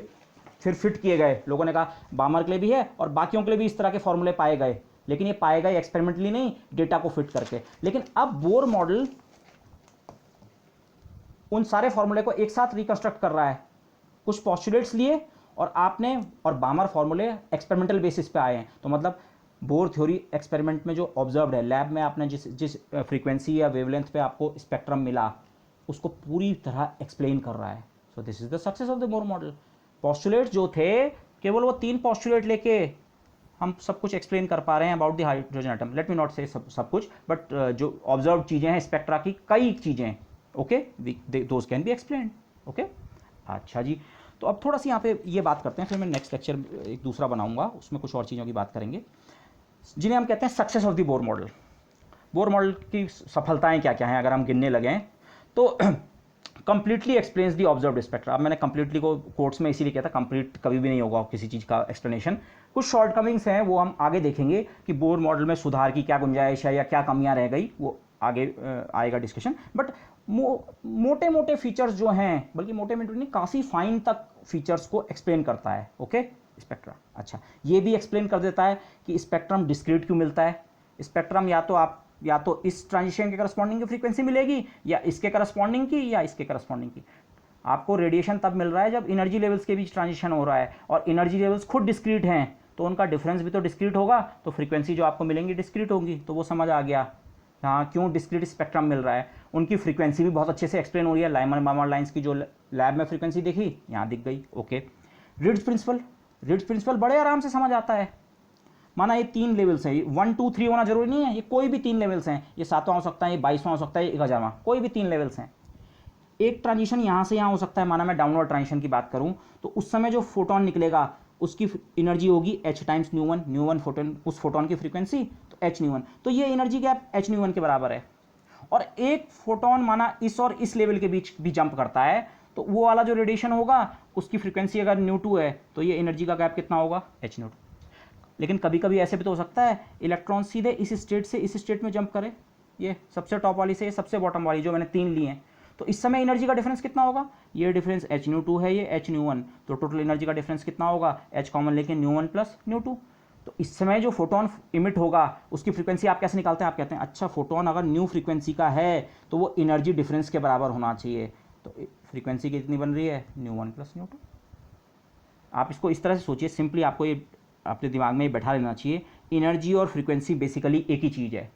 फिर फिट किए गए। लोगों ने कहा बामर के लिए भी है और बाकियों के लिए भी इस तरह के फॉर्मूले पाए गए, लेकिन ये पाए गए एक्सपेरिमेंटली नहीं, डेटा को फिट करके। लेकिन अब बोर मॉडल उन सारे फॉर्मूले को एक साथ रिकंस्ट्रक्ट कर रहा है, कुछ पॉस्टुलेट्स लिए और आपने, और बामर फॉर्मूले एक्सपेरिमेंटल बेसिस पे आए हैं। तो मतलब बोर थ्योरी एक्सपेरिमेंट में जो ऑब्जर्व्ड है, लैब में आपने जिस फ्रीक्वेंसी या वेवलेंथ पे आपको स्पेक्ट्रम मिला उसको पूरी तरह एक्सप्लेन कर रहा है। So this is the success of the Bohr model. Postulates जो थे, केवल वो 3 पॉस्टुलेट लेके हम सब कुछ एक्सप्लेन कर पा रहे हैं about the hydrogen atom. Let me not से सब कुछ, बट जो ऑब्जर्व चीज़ें हैं स्पेक्ट्रा की, कई चीज़ें, okay, those can be explain. Okay, अच्छा जी। तो अब थोड़ा सी यहाँ पे ये बात करते हैं, फिर मैं नेक्स्ट लेक्चर एक दूसरा बनाऊंगा, उसमें कुछ और चीज़ों की बात करेंगे जिन्हें हम कहते हैं success of the Bohr model. Bohr model की सफलताएं क्या क्या हैं अगर हम गिनने लगें तो कंप्लीटली एक्सप्लेन्स दी ऑब्जर्व्ड स्पेक्ट्रा। अब मैंने कंप्लीटली को कोट्स में इसीलिए किया था, कंप्लीट कभी भी नहीं होगा किसी चीज़ का एक्सप्लेनेशन। कुछ शॉर्टकमिंग्स हैं वो हम आगे देखेंगे कि बोर मॉडल में सुधार की क्या गुंजाइश है या क्या कमियां रह गई, वो आगे आएगा डिस्कशन। बट मोटे मोटे फीचर्स जो हैं, बल्कि मोटे मोटे नहीं, काफ़ी फाइन तक फीचर्स को एक्सप्लेन करता है। Okay, spectra. अच्छा, ये भी एक्सप्लेन कर देता है कि स्पेक्ट्रम डिस्क्रीट क्यों मिलता है। स्पेक्ट्रम या तो इस ट्रांजिशन के करस्पॉन्डिंग की फ्रीक्वेंसी मिलेगी, या इसके करस्पॉन्डिंग की, या इसके करस्पॉन्डिंग की। आपको रेडिएशन तब मिल रहा है जब एनर्जी लेवल्स के बीच ट्रांजिशन हो रहा है, और एनर्जी लेवल्स खुद डिस्क्रीट हैं तो उनका डिफरेंस भी तो डिस्क्रीट होगा, तो फ्रीक्वेंसी जो आपको मिलेंगी डिस्क्रीट होंगी। तो वो समझ आ गया हाँ क्यों डिस्क्रीट स्पेक्ट्रम मिल रहा है। उनकी फ्रीक्वेंसी भी बहुत अच्छे से एक्सप्लेन हो रही है। लाइमन बामर लाइंस की जो लैब में फ्रीक्वेंसी देखी यहाँ दिख गई। ओके, रिड्स प्रिंसिपल बड़े आराम से समझ आता है। माना ये 3 लेवल्स हैं, 1 2 3 होना जरूरी नहीं है, ये कोई भी 3 लेवल्स हैं, ये 7वां हो सकता है, ये 22वां हो सकता है, ये 1000वां, कोई भी 3 लेवल्स हैं। एक ट्रांजिशन यहाँ से यहाँ हो सकता है। माना मैं डाउनवर्ड ट्रांजिशन की बात करूँ तो उस समय जो फोटोन निकलेगा उसकी एनर्जी होगी h टाइम्स न्यू1 फोटोन, उस फोटोन की फ्रीक्वेंसी तो h न्यू1, तो ये एनर्जी गैप h न्यू1 के बराबर है। और एक फोटोन माना इस और इस लेवल के बीच भी जंप करता है, तो वो वाला जो रेडिएशन होगा उसकी फ्रीक्वेंसी अगर न्यू2 है तो ये एनर्जी का गैप कितना होगा, h न्यू2। लेकिन कभी कभी ऐसे भी तो हो सकता है इलेक्ट्रॉन सीधे इस स्टेट से इस स्टेट में जंप करे, ये सबसे टॉप वाली से सबसे बॉटम वाली, जो मैंने 3 ली हैं, तो इस समय एनर्जी का डिफरेंस कितना होगा, ये डिफरेंस h न्यू2 है, ये h न्यू1, तो टोटल एनर्जी का डिफरेंस कितना होगा, h कॉमन लेके न्यू1 प्लस न्यू2। तो इस समय जो फोटोन इमिट होगा उसकी फ्रीक्वेंसी आप कैसे निकालते हैं, आप कहते हैं अच्छा फोटोन अगर न्यू फ्रीक्वेंसी का है तो वो एनर्जी डिफरेंस के बराबर होना चाहिए। तो फ्रीक्वेंसी कितनी बन रही है, न्यू1 प्लस न्यू2। आप इसको इस तरह से सोचिए, सिंपली आपको ये अपने दिमाग में बैठा लेना चाहिए। एनर्जी और फ्रीक्वेंसी बेसिकली एक ही चीज़ है।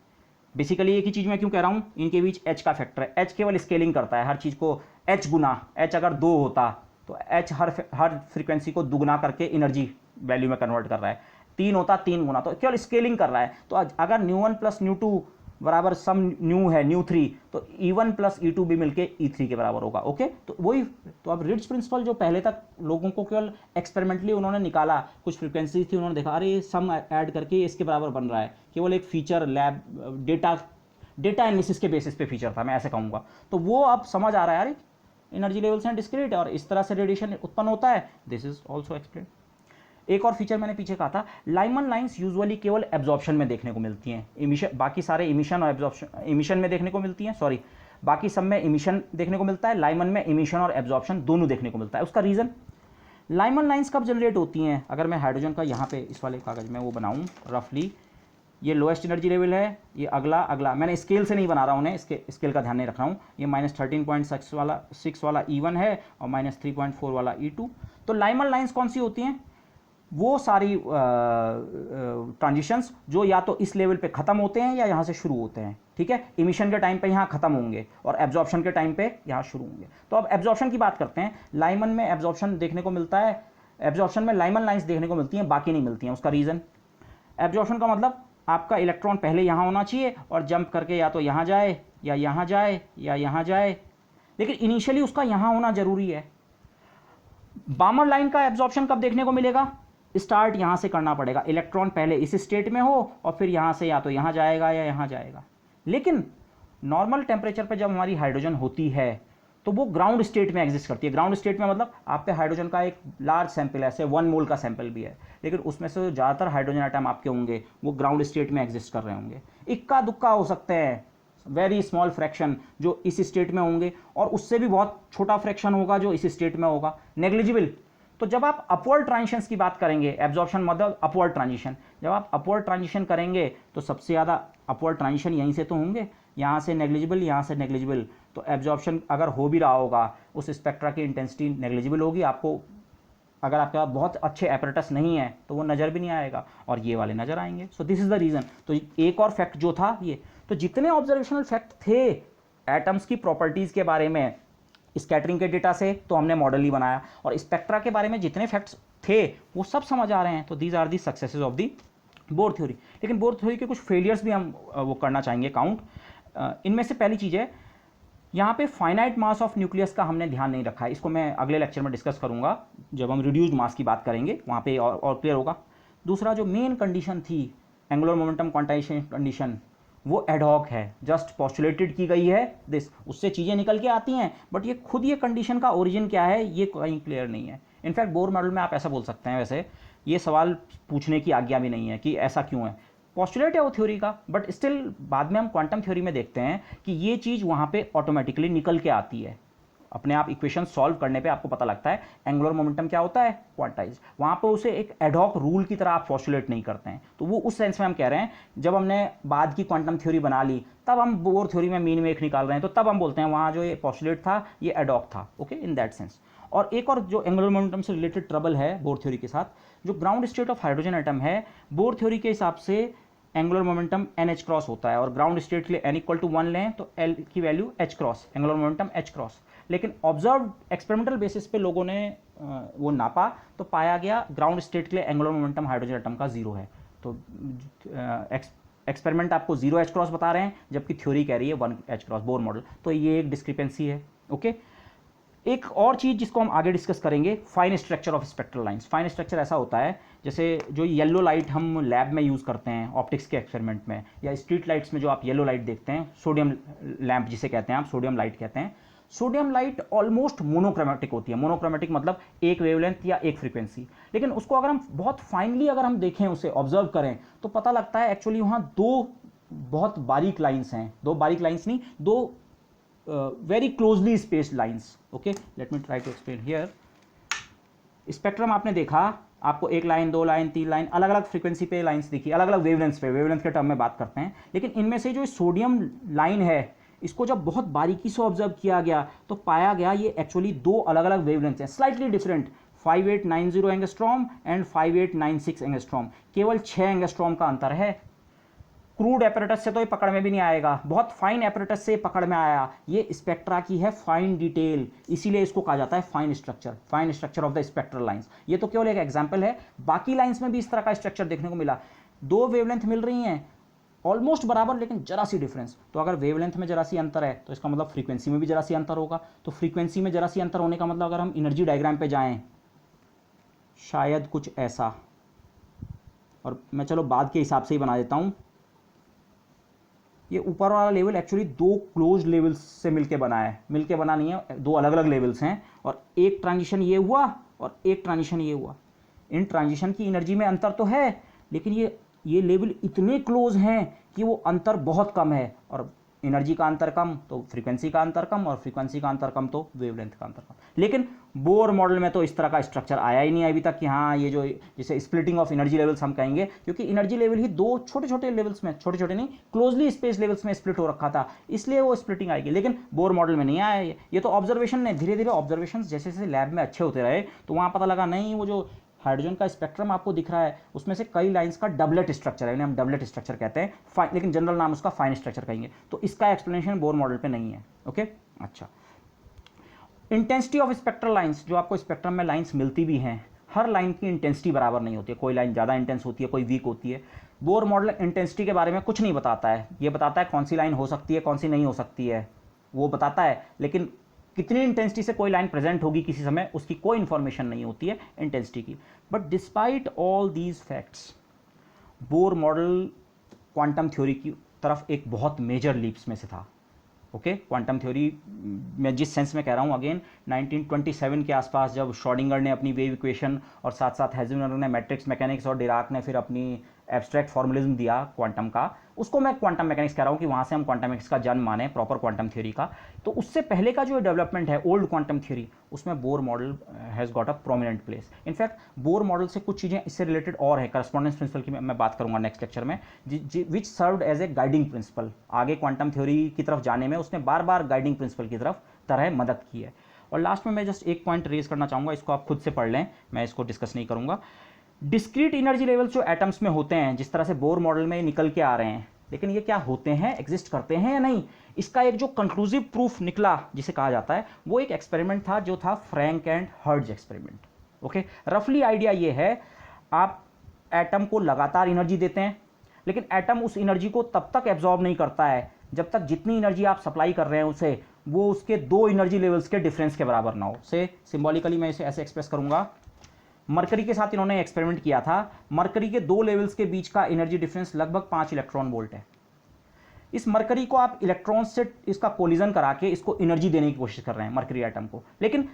बेसिकली एक ही चीज़ मैं क्यों कह रहा हूँ, इनके बीच h का फैक्टर है। h केवल स्केलिंग करता है हर चीज़ को, h गुना, h अगर 2 होता तो h हर फ्रीक्वेंसी को दुगुना करके एनर्जी वैल्यू में कन्वर्ट कर रहा है, 3 होता 3 गुना, तो केवल स्केलिंग कर रहा है। तो अगर न्यू1 प्लस न्यू2 बराबर सम न्यू है न्यू3, तो E1 प्लस E2 भी मिलके E3 के बराबर होगा। ओके, तो वही, तो अब रिड्स प्रिंसिपल जो पहले तक लोगों को केवल एक्सपेरिमेंटली उन्होंने निकाला, कुछ फ्रीक्वेंसी थी, उन्होंने देखा अरे सम ऐड करके इसके बराबर बन रहा है, केवल एक फीचर लैब डेटा एनालिसिस के बेसिस पे फीचर था, मैं ऐसे कहूँगा। तो वो अब समझ आ रहा है यार एनर्जी लेवल्स हैं डिस्क्रीट और इस तरह से रेडिएशन उत्पन्न होता है। This is also explain. एक और फीचर मैंने पीछे कहा था, लाइमन लाइंस यूजुअली केवल एब्जॉर्प्शन में देखने को मिलती हैं, इमिशन, बाकी सारे इमिशन और एब्जॉर्प्शन, इमिशन में देखने को मिलती हैं, सॉरी बाकी सब में इमिशन देखने को मिलता है, लाइमन में इमिशन और एब्जॉर्प्शन दोनों देखने को मिलता है। उसका रीज़न, लाइमन लाइंस कब जनरेट होती हैं, अगर मैं हाइड्रोजन का यहाँ पे इस वाले कागज में वो बनाऊँ रफली, ये लोएस्ट एनर्जी लेवल है, ये अगला मैंने स्केल से नहीं बना रहा हूँ उन्हें, इसके स्केल का ध्यान नहीं रख रहा हूँ। ये -13.6 वाला E1 है और -3.4 वाला E2। तो लाइमन लाइंस कौन सी होती हैं, वो सारी ट्रांजिशंस जो या तो इस लेवल पे खत्म होते हैं या यहाँ से शुरू होते हैं, ठीक है। इमिशन के टाइम पे यहाँ खत्म होंगे और एब्जॉर्प्शन के टाइम पे यहाँ शुरू होंगे। तो अब एब्जॉर्प्शन की बात करते हैं। लाइमन में एब्जॉर्प्शन देखने को मिलता है, एब्जॉर्प्शन में लाइमन लाइंस देखने को मिलती हैं, बाकी नहीं मिलती हैं। उसका रीज़न, एब्जॉर्प्शन का मतलब आपका इलेक्ट्रॉन पहले यहाँ होना चाहिए और जंप करके या तो यहाँ जाए या यहाँ जाए या यहाँ जाए, लेकिन इनिशियली उसका यहाँ होना जरूरी है। बामर लाइन का एब्जॉर्प्शन कब देखने को मिलेगा? स्टार्ट यहाँ से करना पड़ेगा, इलेक्ट्रॉन पहले इस स्टेट में हो और फिर यहाँ से या तो यहाँ जाएगा या यहाँ जाएगा। लेकिन नॉर्मल टेम्परेचर पे जब हमारी हाइड्रोजन होती है तो वो ग्राउंड स्टेट में एग्जिस्ट करती है। ग्राउंड स्टेट में मतलब आप पे हाइड्रोजन का एक लार्ज सैंपल है, ऐसे 1 मोल का सैंपल भी है, लेकिन उसमें से ज़्यादातर हाइड्रोजन आइटम आपके होंगे वो ग्राउंड स्टेट में एग्जिस्ट कर रहे होंगे। इक्का दुक्का हो सकते हैं, वेरी स्मॉल फ्रैक्शन जो इस स्टेट में होंगे, और उससे भी बहुत छोटा फ्रैक्शन होगा जो इस स्टेट में होगा, नेग्लिजिबल। तो जब आप अपवर्ड ट्रांजिशंस की बात करेंगे, एब्जॉर्प्शन मतलब अपवर्ड ट्रांजिशन, जब आप अपवर्ड ट्रांजिशन करेंगे तो सबसे ज़्यादा अपवर्ड ट्रांजिशन यहीं से तो होंगे, यहाँ से नेग्लिजिबल, यहाँ से नेग्लिजिबल। तो एब्जॉर्प्शन अगर हो भी रहा होगा उस स्पेक्ट्रा की इंटेंसिटी नेग्लिजिबल होगी। आपको अगर आपके पास बहुत अच्छे एपरेटस नहीं है तो वो नज़र भी नहीं आएगा, और ये वाले नज़र आएंगे। So this is the reason. तो एक और फैक्ट जो था ये, तो जितने ऑब्जर्वेशनल फैक्ट थे एटम्स की प्रॉपर्टीज़ के बारे में स्कैटरिंग के डेटा से, तो हमने मॉडल ही बनाया, और स्पेक्ट्रा के बारे में जितने फैक्ट्स थे वो सब समझ आ रहे हैं। तो these are the successes of the Bohr theory. लेकिन बोर थ्योरी के कुछ फेलियर्स भी हम वो करना चाहेंगे काउंट। इनमें से पहली चीज़ है, यहाँ पे फाइनाइट मास ऑफ न्यूक्लियस का हमने ध्यान नहीं रखा है। इसको मैं अगले लेक्चर में डिस्कस करूँगा, जब हम रिड्यूस्ड मास की बात करेंगे वहाँ पे और क्लियर होगा। दूसरा जो मेन कंडीशन थी एंगुलर मोमेंटम क्वांटाइजेशन कंडीशन, वो एडहॉक है, जस्ट पोस्टुलेटेड की गई है दिस, उससे चीज़ें निकल के आती हैं, बट ये खुद ये कंडीशन का ओरिजिन क्या है ये कहीं क्लियर नहीं है। इनफैक्ट बोर मॉडल में आप ऐसा बोल सकते हैं, वैसे ये सवाल पूछने की आज्ञा भी नहीं है कि ऐसा क्यों है, पोस्टुलेट है वो थ्योरी का, बट स्टिल बाद में हम क्वांटम थ्योरी में देखते हैं कि ये चीज़ वहाँ पे ऑटोमेटिकली निकल के आती है। अपने आप इक्वेशन सॉल्व करने पे आपको पता लगता है एंगुलर मोमेंटम क्या होता है, क्वांटाइज। वहाँ पर उसे एक एडहॉक रूल की तरह आप पोस्टुलेट नहीं करते हैं। तो वो उस सेंस में हम कह रहे हैं, जब हमने बाद की क्वांटम थ्योरी बना ली तब हम बोर थ्योरी में मीन में एक निकाल रहे हैं, तो तब हम बोलते हैं वहाँ जो ये पोस्टुलेट था ये एडहॉक था, ओके, इन दैट सेंस। और एक और जो एंगुलर मोमेंटम से रिलेटेड ट्रबल है बोर थ्योरी के साथ, जो ground state of hydrogen atom है, बोर थ्योरी के हिसाब से एंगुलर मोमेंटम NH क्रॉस होता है, और ग्राउंड स्टेट के लिए n इक्वल टू 1 लें तो L की value H cross, angular momentum H cross. लेकिन ऑब्जर्व एक्सपेरिमेंटल बेसिस पे लोगों ने वो नापा तो पाया गया ग्राउंड स्टेट के लिए एंगुलर मोमेंटम हाइड्रोजन एटम का 0 है। तो एक्सपेरिमेंट आपको 0 H क्रॉस बता रहे हैं, जबकि थ्योरी कह रही है 1 H क्रॉस, बोर मॉडल। तो ये एक डिस्क्रिपेंसी है, ओके। एक और चीज़ जिसको हम आगे डिस्कस करेंगे, fine structure of spectral lines. Fine structure ऐसा होता है जैसे जो येलो लाइट हम लैब में यूज़ करते हैं ऑप्टिक्स के एक्सपेरिमेंट में, या स्ट्रीट लाइट्स में जो आप येलो लाइट देखते हैं, सोडियम लैंप जिसे कहते हैं आप, सोडियम लाइट कहते हैं। सोडियम लाइट ऑलमोस्ट मोनोक्रोमेटिक होती है। मोनोक्रोमेटिक मतलब एक वेवलेंथ या एक फ्रीक्वेंसी। लेकिन उसको अगर हम बहुत फाइनली अगर हम देखें, उसे ऑब्जर्व करें, तो पता लगता है एक्चुअली वहाँ दो बहुत बारीक लाइन्स हैं, दो बारीक लाइन्स नहीं, दो very closely spaced lines, okay, let me try to explain here। Spectrum आपने देखा, आपको 1 लाइन 2 लाइन 3 लाइन अलग अलग फ्रीक्वेंसी पे लाइंस दिखी, अलग अलग वेवलेंथ पे, वेवलेंथ के टर्म में बात करते हैं। लेकिन इनमें से जो सोडियम लाइन है, इसको जब बहुत बारीकी से ऑब्जर्व किया गया तो पाया गया ये एक्चुअली दो अलग अलग वेवलेंथ हैं, slightly different, 5890 angstrom and 5896 angstrom, केवल 6 एंगस्ट्रॉम का अंतर है। क्रूड एपरेटस से तो ये पकड़ में भी नहीं आएगा, बहुत फाइन एपरेटस से पकड़ में आया। ये स्पेक्ट्रा की है फाइन डिटेल, इसीलिए इसको कहा जाता है fine structure of the spectral lines. ये तो केवल एक एग्जांपल है, बाकी लाइंस में भी इस तरह का स्ट्रक्चर देखने को मिला। दो वेवलेंथ मिल रही हैं ऑलमोस्ट बराबर, लेकिन जरा सी डिफरेंस। तो अगर वेवलेंथ में जरा सी अंतर है तो इसका मतलब फ्रीक्वेंसी में भी जरा सी अंतर होगा। तो फ्रीक्वेंसी में जरा सी अंतर होने का मतलब, अगर हम एनर्जी डायग्राम पे जाएं, शायद कुछ ऐसा, और मैं चलो बाद के हिसाब से ही बना देता हूं। ये ऊपर वाला लेवल एक्चुअली दो क्लोज लेवल्स से मिलके बना है, मिलके बना नहीं है, दो अलग अलग लेवल्स हैं, और एक ट्रांजिशन ये हुआ और एक ट्रांजिशन ये हुआ। इन ट्रांजिशन की एनर्जी में अंतर तो है, लेकिन ये लेवल इतने क्लोज हैं कि वो अंतर बहुत कम है, और एनर्जी का अंतर कम तो फ्रीक्वेंसी का अंतर कम, और फ्रीक्वेंसी का अंतर कम तो वेवलेंथ का अंतर कम। लेकिन बोर मॉडल में तो इस तरह का स्ट्रक्चर आया ही नहीं अभी तक कि हाँ ये जो जिसे स्प्लिटिंग ऑफ एनर्जी लेवल्स हम कहेंगे, क्योंकि एनर्जी लेवल ही दो छोटे छोटे लेवल्स में, छोटे छोटे नहीं, क्लोजली स्पेस लेवल्स में स्प्लिट हो रखा था, इसलिए वो स्प्लिटिंग आएगी। लेकिन बोर मॉडल में नहीं आया ये तो ऑब्जर्वेशन ने, धीरे धीरे ऑब्जर्वेशन जैसे जैसे लैब में अच्छे होते रहे तो वहाँ पता लगा नहीं, वो जो हाइड्रोजन का स्पेक्ट्रम आपको दिख रहा है, उसमें से कई लाइंस का डबलेट स्ट्रक्चर है, इन्हें हम डबलेट स्ट्रक्चर कहते हैं, लेकिन जनरल नाम उसका फाइन स्ट्रक्चर कहेंगे। तो इसका एक्सप्लेनेशन बोर मॉडल पे नहीं है। ओके, अच्छा। इंटेंसिटी ऑफ स्पेक्ट्रल लाइंस, जो आपको स्पेक्ट्रम में लाइंस मिलती भी हैं, हर लाइन की इंटेंसिटी बराबर नहीं होती है, कोई लाइन ज़्यादा इंटेंस होती है, कोई वीक होती है। बोर मॉडल इंटेंसिटी के बारे में कुछ नहीं बताता है, ये बताता है कौन सी लाइन हो सकती है, कौन सी नहीं हो सकती है, वो बताता है, लेकिन कितनी इंटेंसिटी से कोई लाइन प्रेजेंट होगी किसी समय, उसकी कोई इंफॉर्मेशन नहीं होती है इंटेंसिटी की। But despite all these facts, Bohr model quantum theory की तरफ एक बहुत मेजर लीप्स में से था। ओके, क्वांटम थ्योरी मैं जिस सेंस में कह रहा हूँ, अगेन 1927 के आसपास जब श्रोडिंगर ने अपनी वेव इक्वेशन और साथ साथ हेज़ेनबर्ग ने मैट्रिक्स मैकेनिक्स और डिराक ने फिर अपनी एब्स्ट्रैक्ट फॉर्मुलिज्म दिया क्वांटम का, उसको मैं क्वांटम मैकेनिक्स कह रहा हूँ कि वहाँ से हम क्वांटम मैकेनिक्स का जन्म माने, प्रॉपर क्वांटम थ्योरी का। तो उससे पहले का जो डेवलपमेंट है ओल्ड क्वांटम थ्योरी, उसमें Bohr model has got a prominent place. In fact Bohr model से कुछ चीज़ें इससे रिलेटेड और है, करस्पॉन्डेंस प्रिंसिपल की मैं बात करूँगा नेक्स्ट लेक्चर में, which served as a guiding principle. आगे क्वांटम थ्योरी की तरफ जाने में उसने बार बार गाइडिंग प्रिंसिपल की तरह मदद की है। और लास्ट में मैं जस्ट एक पॉइंट रेज करना चाहूँगा, इसको आप खुद से पढ़ लें, मैं इसको डिस्कस नहीं करूँगा। डिस्क्रीट एनर्जी लेवल्स जो एटम्स में होते हैं, जिस तरह से बोर मॉडल में निकल के आ रहे हैं, लेकिन ये क्या होते हैं, एग्जिस्ट करते हैं या नहीं, इसका एक जो कंक्लूसिव प्रूफ निकला जिसे कहा जाता है, वो एक एक्सपेरिमेंट था जो था Frank and hertz experiment. Okay, रफली आइडिया ये है, आप एटम को लगातार एनर्जी देते हैं, लेकिन एटम उस एनर्जी को तब तक एब्जॉर्ब नहीं करता है जब तक जितनी एनर्जी आप सप्लाई कर रहे हैं उसे, वो उसके दो एनर्जी लेवल्स के डिफरेंस के बराबर ना हो। से सिंबॉलिकली मैं इसे ऐसे एक्सप्रेस करूंगा, मरकरी के साथ इन्होंने एक्सपेरिमेंट किया था, मरकरी के दो लेवल्स के बीच का एनर्जी डिफरेंस लगभग 5 इलेक्ट्रॉन वोल्ट है। इस मरकरी को आप इलेक्ट्रॉन से इसका कोलिजन करा के इसको एनर्जी देने की कोशिश कर रहे हैं मरकरी एटम को, लेकिन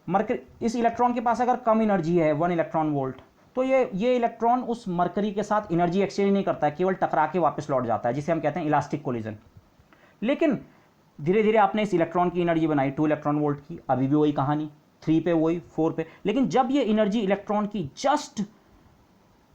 मरकरी, इस इलेक्ट्रॉन के पास अगर कम एनर्जी है 1 इलेक्ट्रॉन वोल्ट, तो ये इलेक्ट्रॉन उस मरकरी के साथ एनर्जी एक्सचेंज नहीं करता है, केवल टकरा के वापस लौट जाता है, जिसे हम कहते हैं इलास्टिक कोलिजन। लेकिन धीरे धीरे आपने इस इलेक्ट्रॉन की एनर्जी बनाई 2 इलेक्ट्रॉन वोल्ट की, अभी भी वही कहानी, 3 पे वही, 4 पे, लेकिन जब ये एनर्जी इलेक्ट्रॉन की जस्ट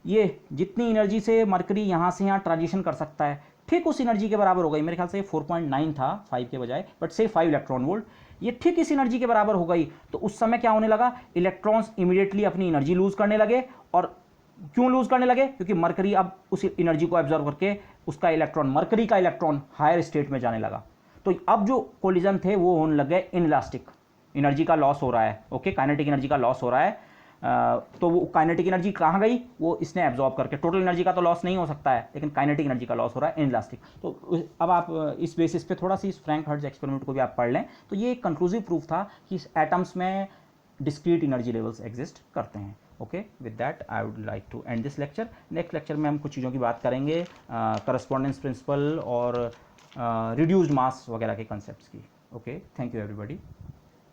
ये जितनी एनर्जी से मरकरी यहाँ से यहाँ ट्रांजिशन कर सकता है, ठीक उस एनर्जी के बराबर हो गई, मेरे ख्याल से 4.9 था 5 के बजाय, बट से 5 इलेक्ट्रॉन वोल्ट, ये ठीक इस एनर्जी के बराबर हो गई, तो उस समय क्या होने लगा, इलेक्ट्रॉन्स इमीडिएटली अपनी एनर्जी लूज करने लगे। और क्यों लूज करने लगे, क्योंकि मरकरी अब उस एनर्जी को एब्जॉर्व करके उसका इलेक्ट्रॉन, मरकरी का इलेक्ट्रॉन हायर स्टेट में जाने लगा। तो अब जो कोलिजन थे वो होने लगे इनइलास्टिक, एनर्जी का लॉस हो रहा है। ओके, काइनेटिक एनर्जी का लॉस हो रहा है, तो वो काइनेटिक एनर्जी कहाँ गई, वो इसने एब्जॉर्ब करके, टोटल एनर्जी का तो लॉस नहीं हो सकता है, लेकिन काइनेटिक एनर्जी का लॉस हो रहा है इनइलास्टिक। तो अब आप इस बेसिस पे थोड़ा सी इस फ्रैंक हर्ट्ज एक्सपेरिमेंट को भी आप पढ़ लें, तो ये एक कंक्लूसिव प्रूफ था कि एटम्स में डिस्क्रीट एनर्जी लेवल्स एग्जिस्ट करते हैं। Okay, with that I would like to end this lecture. Next lecture में हम कुछ चीज़ों की बात करेंगे, करस्पॉन्डेंस प्रिंसिपल और रिड्यूस्ड मास वगैरह के कंसेप्ट्स की। Okay, thank you everybody.